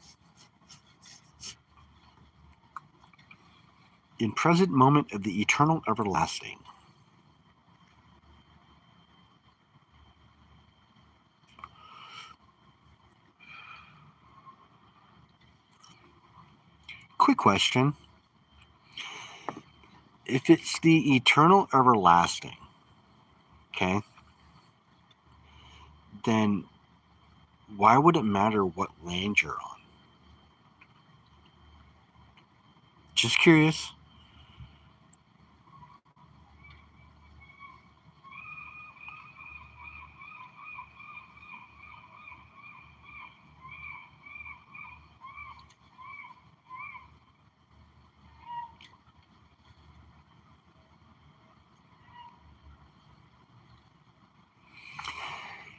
In present moment of the eternal everlasting. Quick question. If it's the eternal everlasting, okay, then why would it matter what land you're on? Just curious.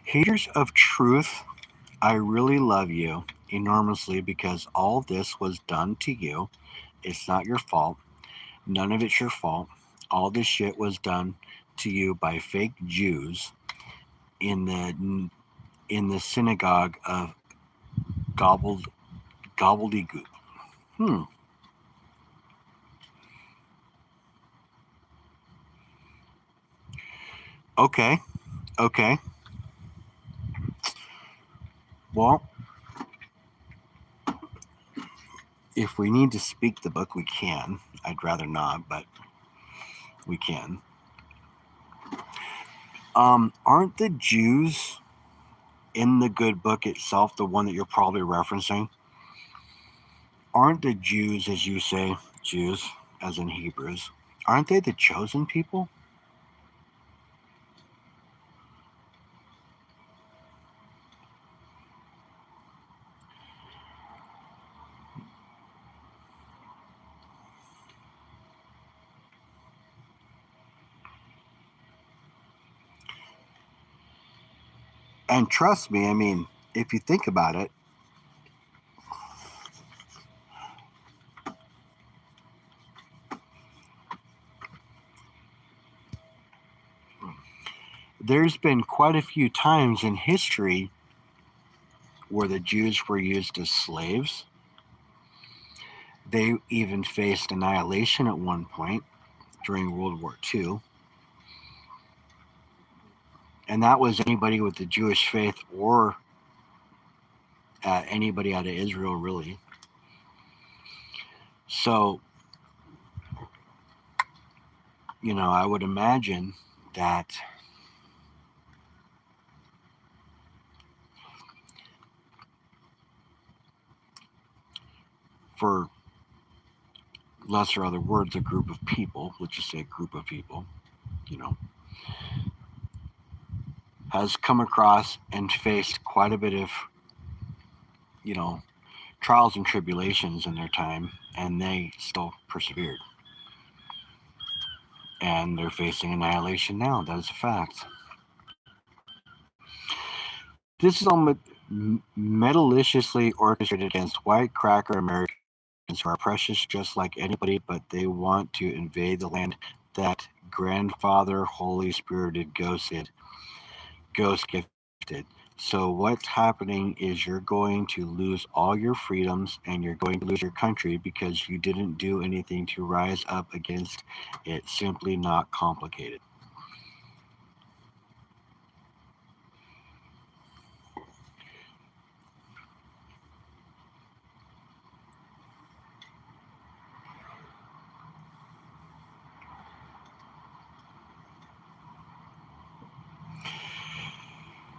Haters of truth, I really love you enormously because all this was done to you. It's not your fault. None of it's your fault. All this shit was done to you by fake Jews in the synagogue of gobbledygook. Okay. Well, if we need to speak the book, we can. I'd rather not, but we can. Aren't the Jews in the good book itself, the one that you're probably referencing, aren't the Jews, as you say, Jews, as in Hebrews, aren't they the chosen people? And trust me, I mean, if you think about it, there's been quite a few times in history where the Jews were used as slaves. They even faced annihilation at one point during World War II. And that was anybody with the Jewish faith or anybody out of Israel, really. So, I would imagine that for lesser other words, a group of people, let's just say a group of people, has come across and faced quite a bit of, trials and tribulations in their time, and they still persevered. And they're facing annihilation now. That is a fact. This is all maliciously orchestrated against white cracker Americans who are precious just like anybody, but they want to invade the land that grandfather Holy Spirited ghost gifted. So what's happening is you're going to lose all your freedoms and you're going to lose your country because you didn't do anything to rise up against it. Simply not complicated.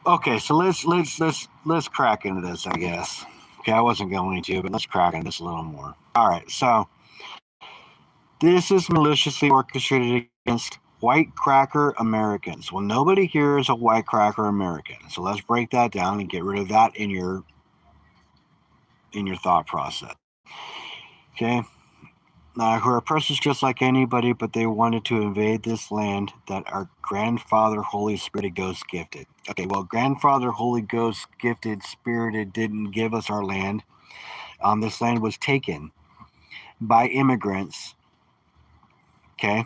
Okay, so let's crack into this, I guess. Okay, I wasn't going to, but let's crack into this a little more. All right, so this is maliciously orchestrated against white cracker Americans. Well, nobody here is a white cracker American, so let's break that down and get rid of that in your thought process. Okay. Who are precious just like anybody, but they wanted to invade this land that our grandfather Holy Spirited Ghost gifted. Okay, well, grandfather Holy Ghost gifted Spirited didn't give us our land. This land was taken by immigrants. Okay,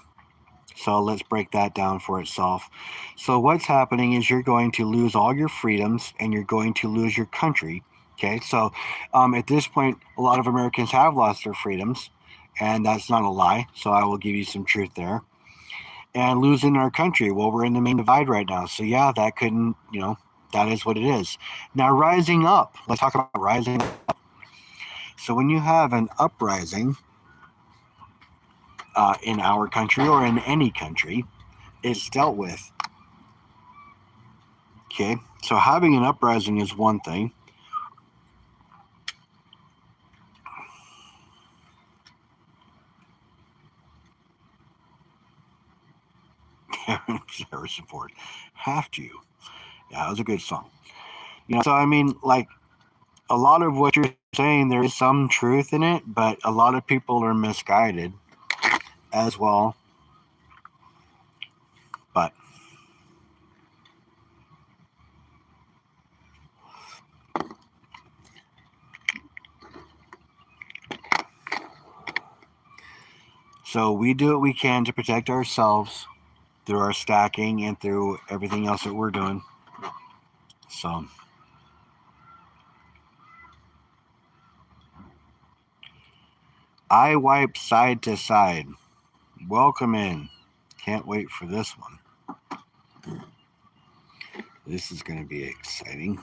so let's break that down for itself. So what's happening is you're going to lose all your freedoms and you're going to lose your country. Okay, so at this point, a lot of Americans have lost their freedoms. And that's not a lie, so I will give you some truth there. And losing our country, well, we're in the main divide right now. So yeah, that couldn't, that is what it is. Now, rising up, let's talk about rising up. So when you have an uprising in our country or in any country, it's dealt with. Okay, so having an uprising is one thing. Harrison Ford, have to. Yeah, that was a good song. So I mean, like, a lot of what you're saying, there is some truth in it, but a lot of people are misguided as well. But so we do what we can to protect ourselves through our stacking and through everything else that we're doing. So I wipe side to side. Welcome in. Can't wait for this one. This is going to be exciting.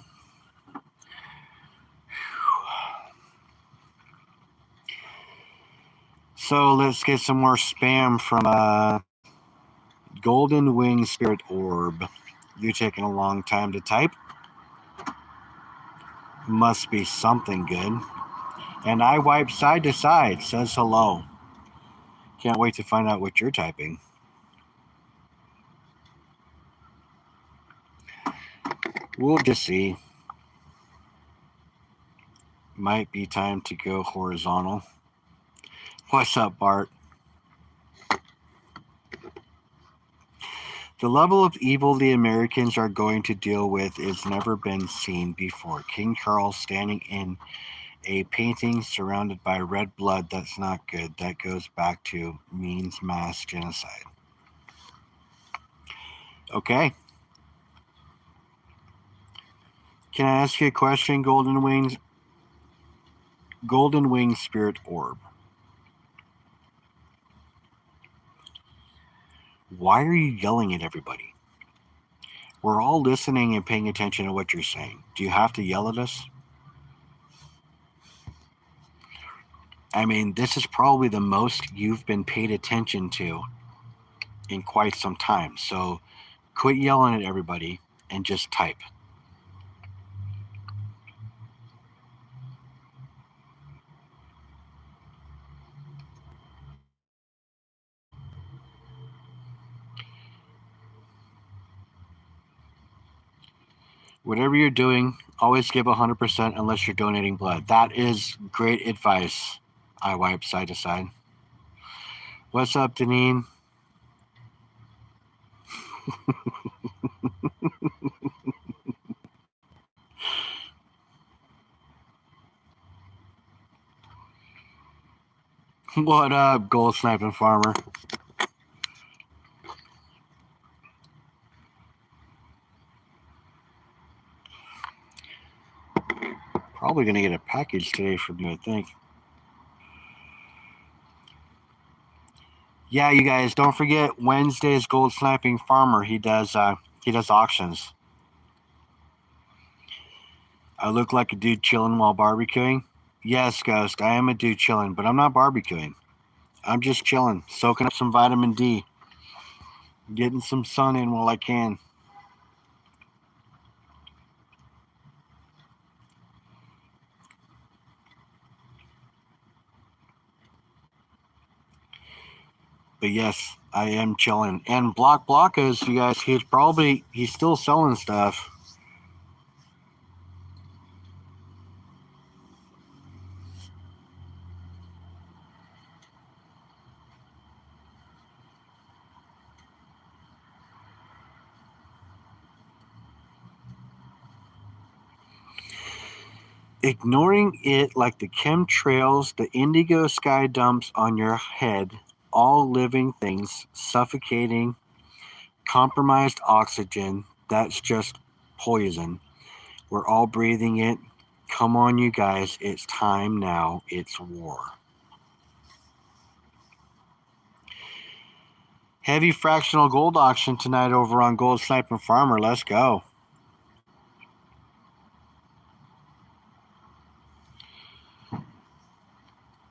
So let's get some more spam from Golden Wing Spirit Orb. You're taking a long time to type. Must be something good. And I wipe side to side says hello. Can't wait to find out what you're typing. We'll just see. Might be time to go horizontal. What's up, Bart? The level of evil the Americans are going to deal with is never been seen before. King Charles standing in a painting surrounded by red blood, that's not good. That goes back to means mass genocide. Okay. Can I ask you a question, Golden Wings? Golden Wing Spirit Orb. Why are you yelling at everybody? We're all listening and paying attention to what you're saying. Do you have to yell at us? I mean, this is probably the most you've been paid attention to in quite some time. So quit yelling at everybody and just type. Whatever you're doing, always give 100% unless you're donating blood. That is great advice. I wipe side to side. What's up, Deneen? What up, Gold Sniping Farmer? Probably going to get a package today from you, I think. Yeah, you guys, don't forget Wednesday's Gold Sniping Farmer. He does auctions. I look like a dude chilling while barbecuing. Yes, Ghost, I am a dude chilling, but I'm not barbecuing. I'm just chilling, soaking up some vitamin D, getting some sun in while I can. But yes, I am chilling. And Block is, you guys, he's still selling stuff. Ignoring it like the chemtrails, the indigo sky dumps on your head, all living things, suffocating, compromised oxygen, that's just poison. We're all breathing it. Come on, you guys, it's time now. It's war. Heavy fractional gold auction tonight over on Gold Sniper Farmer. Let's go.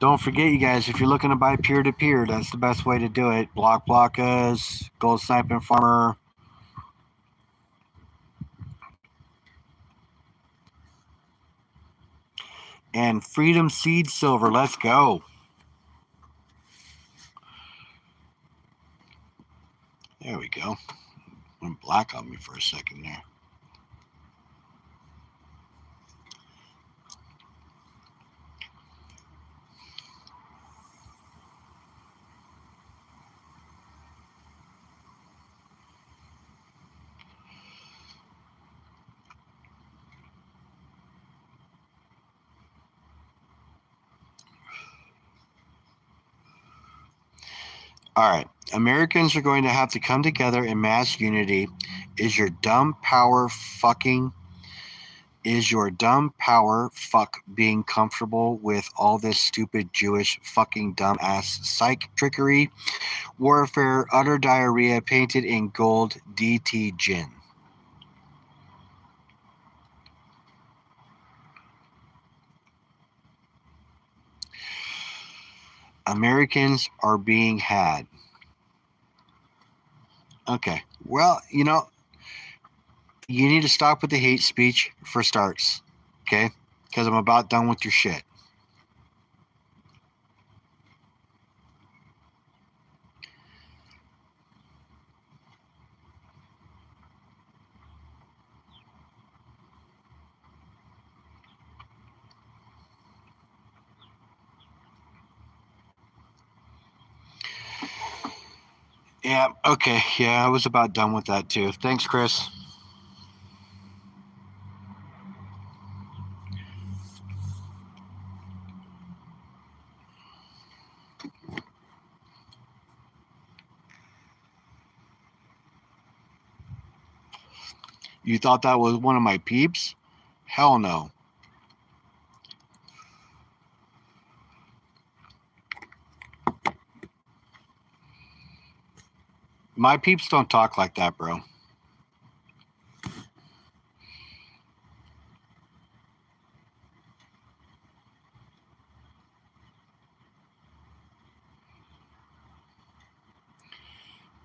Don't forget, you guys, if you're looking to buy peer-to-peer, that's the best way to do it. Blockas, Gold Sniping Farmer. And Freedom Seed Silver. Let's go. There we go. Went black on me for a second there. All right. Americans are going to have to come together in mass unity. Is your dumb power fuck being comfortable with all this stupid Jewish fucking dumbass psych trickery, warfare, utter diarrhea painted in gold DT gin? Americans are being had. Okay. Well, you need to stop with the hate speech for starts. Okay? Because I'm about done with your shit. Yeah, okay. Yeah, I was about done with that too. Thanks, Chris. You thought that was one of my peeps? Hell no. My peeps don't talk like that, bro.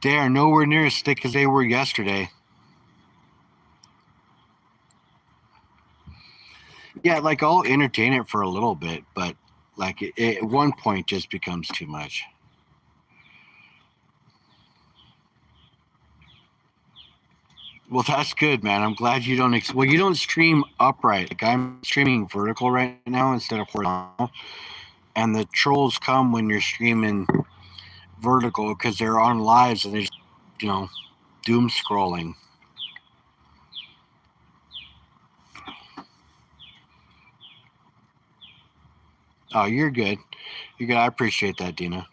They are nowhere near as thick as they were yesterday. Yeah, like I'll entertain it for a little bit, but like it at one point just becomes too much. Well, that's good, man. I'm glad you don't. Well, you don't stream upright. Like I'm streaming vertical right now instead of horizontal, and the trolls come when you're streaming vertical because they're on lives and they're just, you know, doom scrolling. Oh, you're good. You're good. I appreciate that, Dina.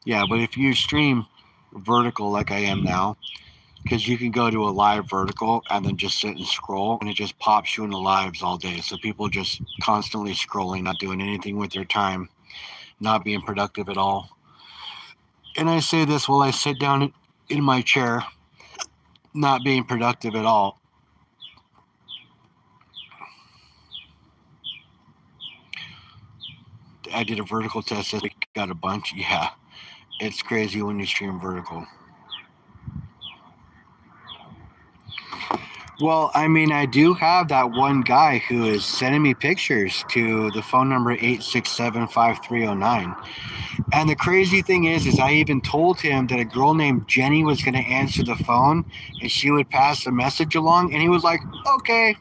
Yeah, but if you stream vertical like I am now, because you can go to a live vertical and then just sit and scroll, and it just pops you into lives all day. So people just constantly scrolling, not doing anything with their time, not being productive at all. And I say this while I sit down in my chair, not being productive at all. I did a vertical test this week, got a bunch. Yeah, it's crazy when you stream vertical. Well, I mean, I do have that one guy who is sending me pictures to the phone number 867-5309. And the crazy thing is I even told him that a girl named Jenny was going to answer the phone and she would pass the message along. And he was like, okay.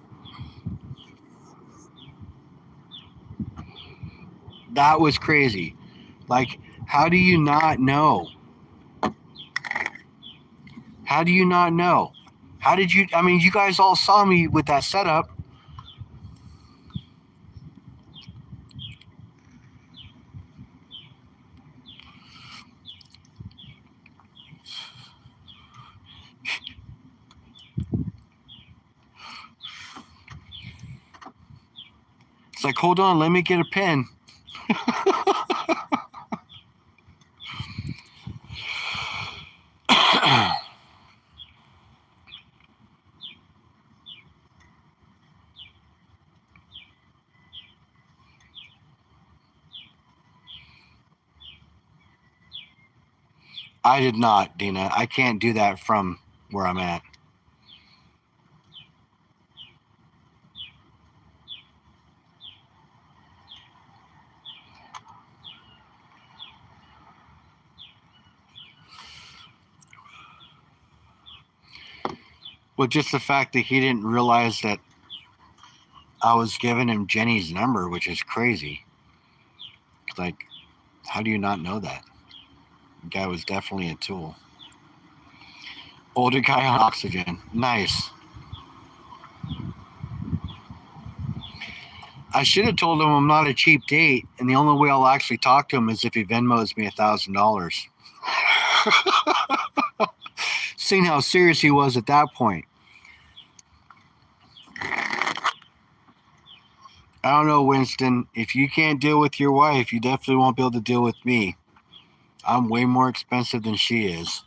That was crazy. Like, how do you not know? How do you not know? How did you? I mean, you guys all saw me with that setup. It's like, hold on, let me get a pen. I did not, Dina. I can't do that from where I'm at. Well, just the fact that he didn't realize that I was giving him Jenny's number, which is crazy. Like, how do you not know that? The guy was definitely a tool. Older guy on oxygen. Nice. I should have told him I'm not a cheap date, and the only way I'll actually talk to him is if he Venmos me $1,000. Seeing how serious he was at that point. I don't know, Winston. If you can't deal with your wife, you definitely won't be able to deal with me. I'm way more expensive than she is.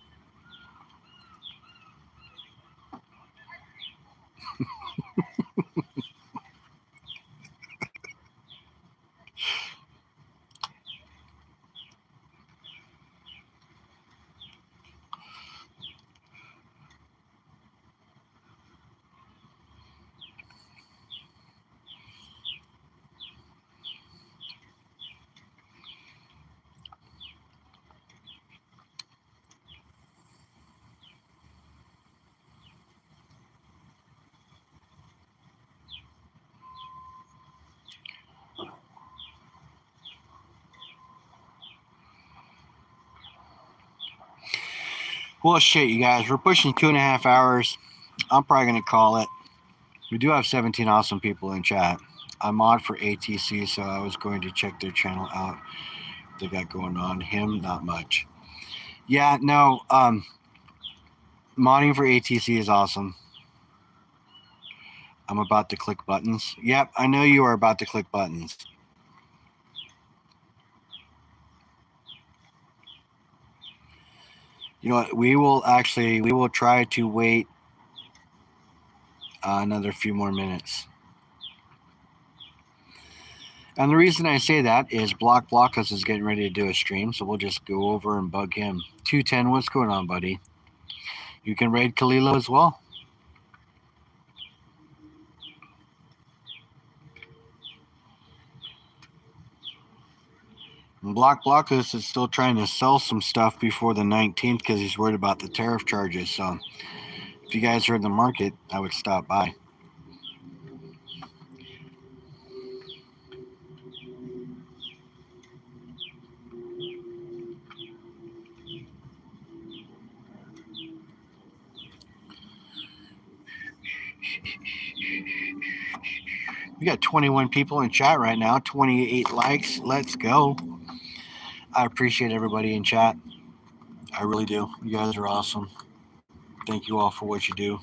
Well, shit, you guys. We're pushing 2.5 hours. I'm probably going to call it. We do have 17 awesome people in chat. I'm on for ATC, so I was going to check their channel out they got going on. Him, not much. Yeah, no. Modding for ATC is awesome. I'm about to click buttons. Yep, I know you are about to click buttons. You know what? We will try to wait another few more minutes. And the reason I say that is Blockus is getting ready to do a stream, so we'll just go over and bug him. 210, what's going on, buddy? You can raid Kalilo as well. And Blockus is still trying to sell some stuff before the 19th because he's worried about the tariff charges. So if you guys are in the market, I would stop by. We got 21 people in chat right now, 28 likes. Let's go. I appreciate everybody in chat. I really do. You guys are awesome. Thank you all for what you do.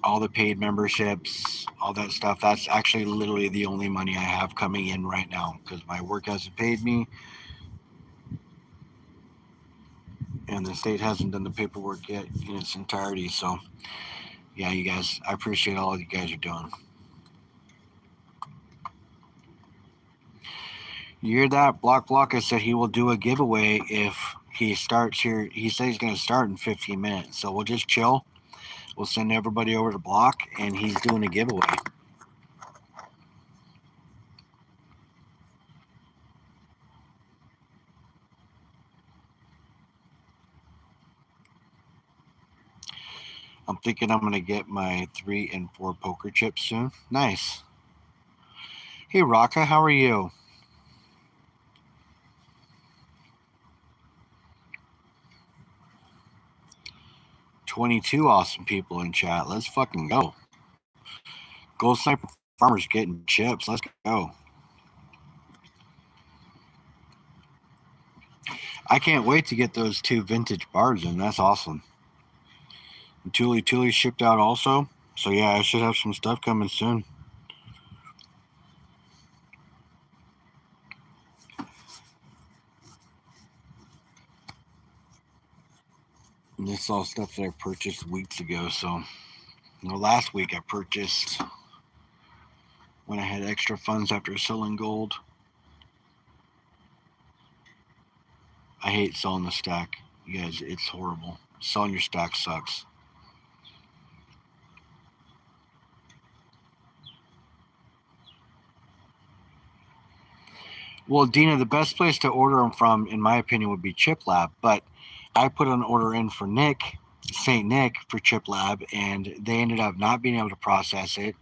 All the paid memberships, all that stuff. That's actually literally the only money I have coming in right now because my work hasn't paid me and the state hasn't done the paperwork yet in its entirety. So, yeah, you guys, I appreciate all you guys are doing. You hear that? Blockus said he will do a giveaway if he starts here. He said he's going to start in 15 minutes. So we'll just chill. We'll send everybody over to Block, and he's doing a giveaway. I'm thinking I'm going to get my 3 and 4 poker chips soon. Nice. Hey, Raka, how are you? $22 awesome people in chat. Let's fucking go. Gold Sniper Farmers getting chips. Let's go. I can't wait to get those 2 vintage bars in. That's awesome. And Tuli shipped out also. So yeah, I should have some stuff coming soon. And this is all stuff that I purchased weeks ago. So, last week I purchased when I had extra funds after selling gold. I hate selling the stack. You guys, it's horrible. Selling your stack sucks. Well, Dina, the best place to order them from, in my opinion, would be Chip Lab. But I put an order in for St. Nick for Chip Lab, and they ended up not being able to process it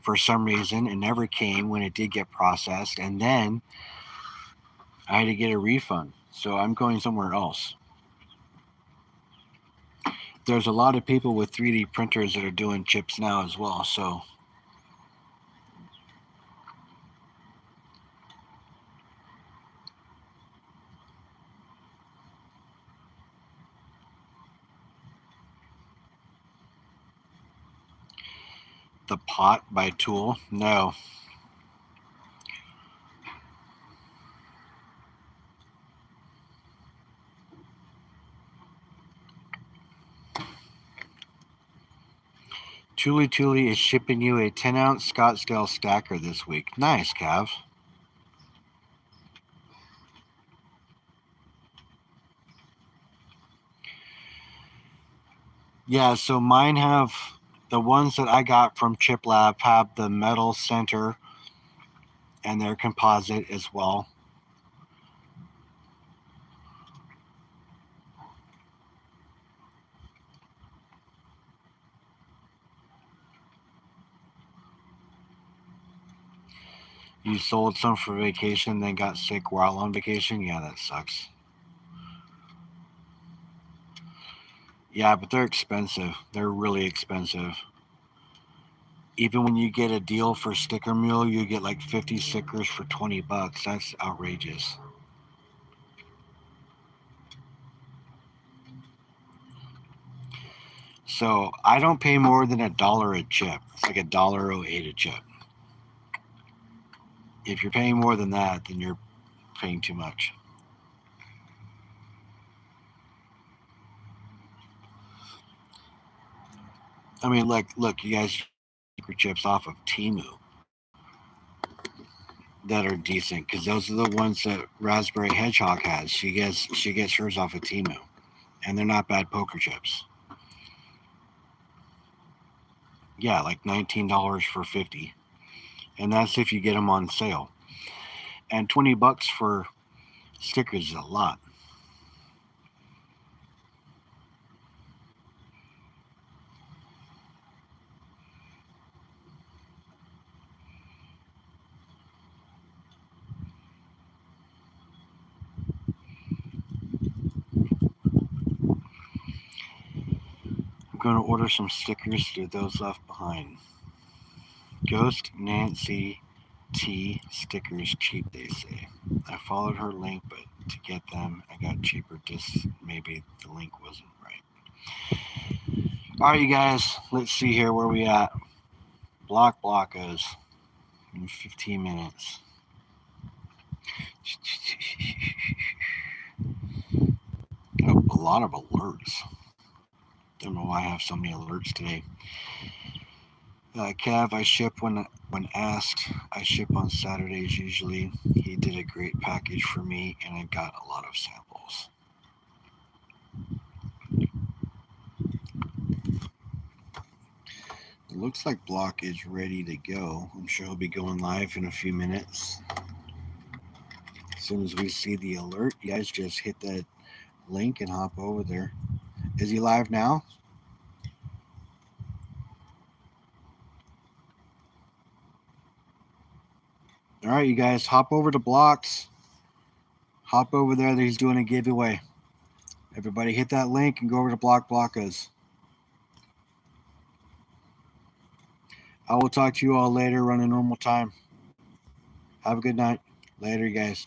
for some reason. It never came when it did get processed. And then I had to get a refund. So I'm going somewhere else. There's a lot of people with 3D printers that are doing chips now as well. So the Pot by Tool, no. Tuli is shipping you a 10-ounce Scottsdale stacker this week. Nice, Cav. Yeah, so mine have the ones that I got from Chip Lab have the metal center and they're composite as well. You sold some for vacation, then got sick while on vacation? Yeah, that sucks. Yeah, but they're expensive. They're really expensive. Even when you get a deal for Sticker Mule, you get like 50 stickers for $20. That's outrageous. So I don't pay more than $1 a chip. It's like $1.08 a chip. If you're paying more than that, then you're paying too much. I mean, look, you guys secret chips off of Temu that are decent because those are the ones that Raspberry Hedgehog has. She gets hers off of Temu, and they're not bad poker chips. Yeah, like $19 for 50, and that's if you get them on sale. And $20 for stickers is a lot. I'm going to order some stickers to those left behind. Ghost Nancy T stickers cheap, they say. I followed her link, but to get them, I got cheaper. Just maybe the link wasn't right. All right, you guys, let's see here where we at. Blockos in 15 minutes. Oh, a lot of alerts. Don't know why I have so many alerts today. Cav, I ship when asked. I ship on Saturdays usually. He did a great package for me, and I got a lot of samples. It looks like Block is ready to go. I'm sure he'll be going live in a few minutes. As soon as we see the alert, you guys just hit that link and hop over there. Is he live now? All right, you guys, hop over to Blocks. Hop over there. He's doing a giveaway. Everybody hit that link and go over to Blockos. I will talk to you all later, run a normal time. Have a good night. Later, you guys.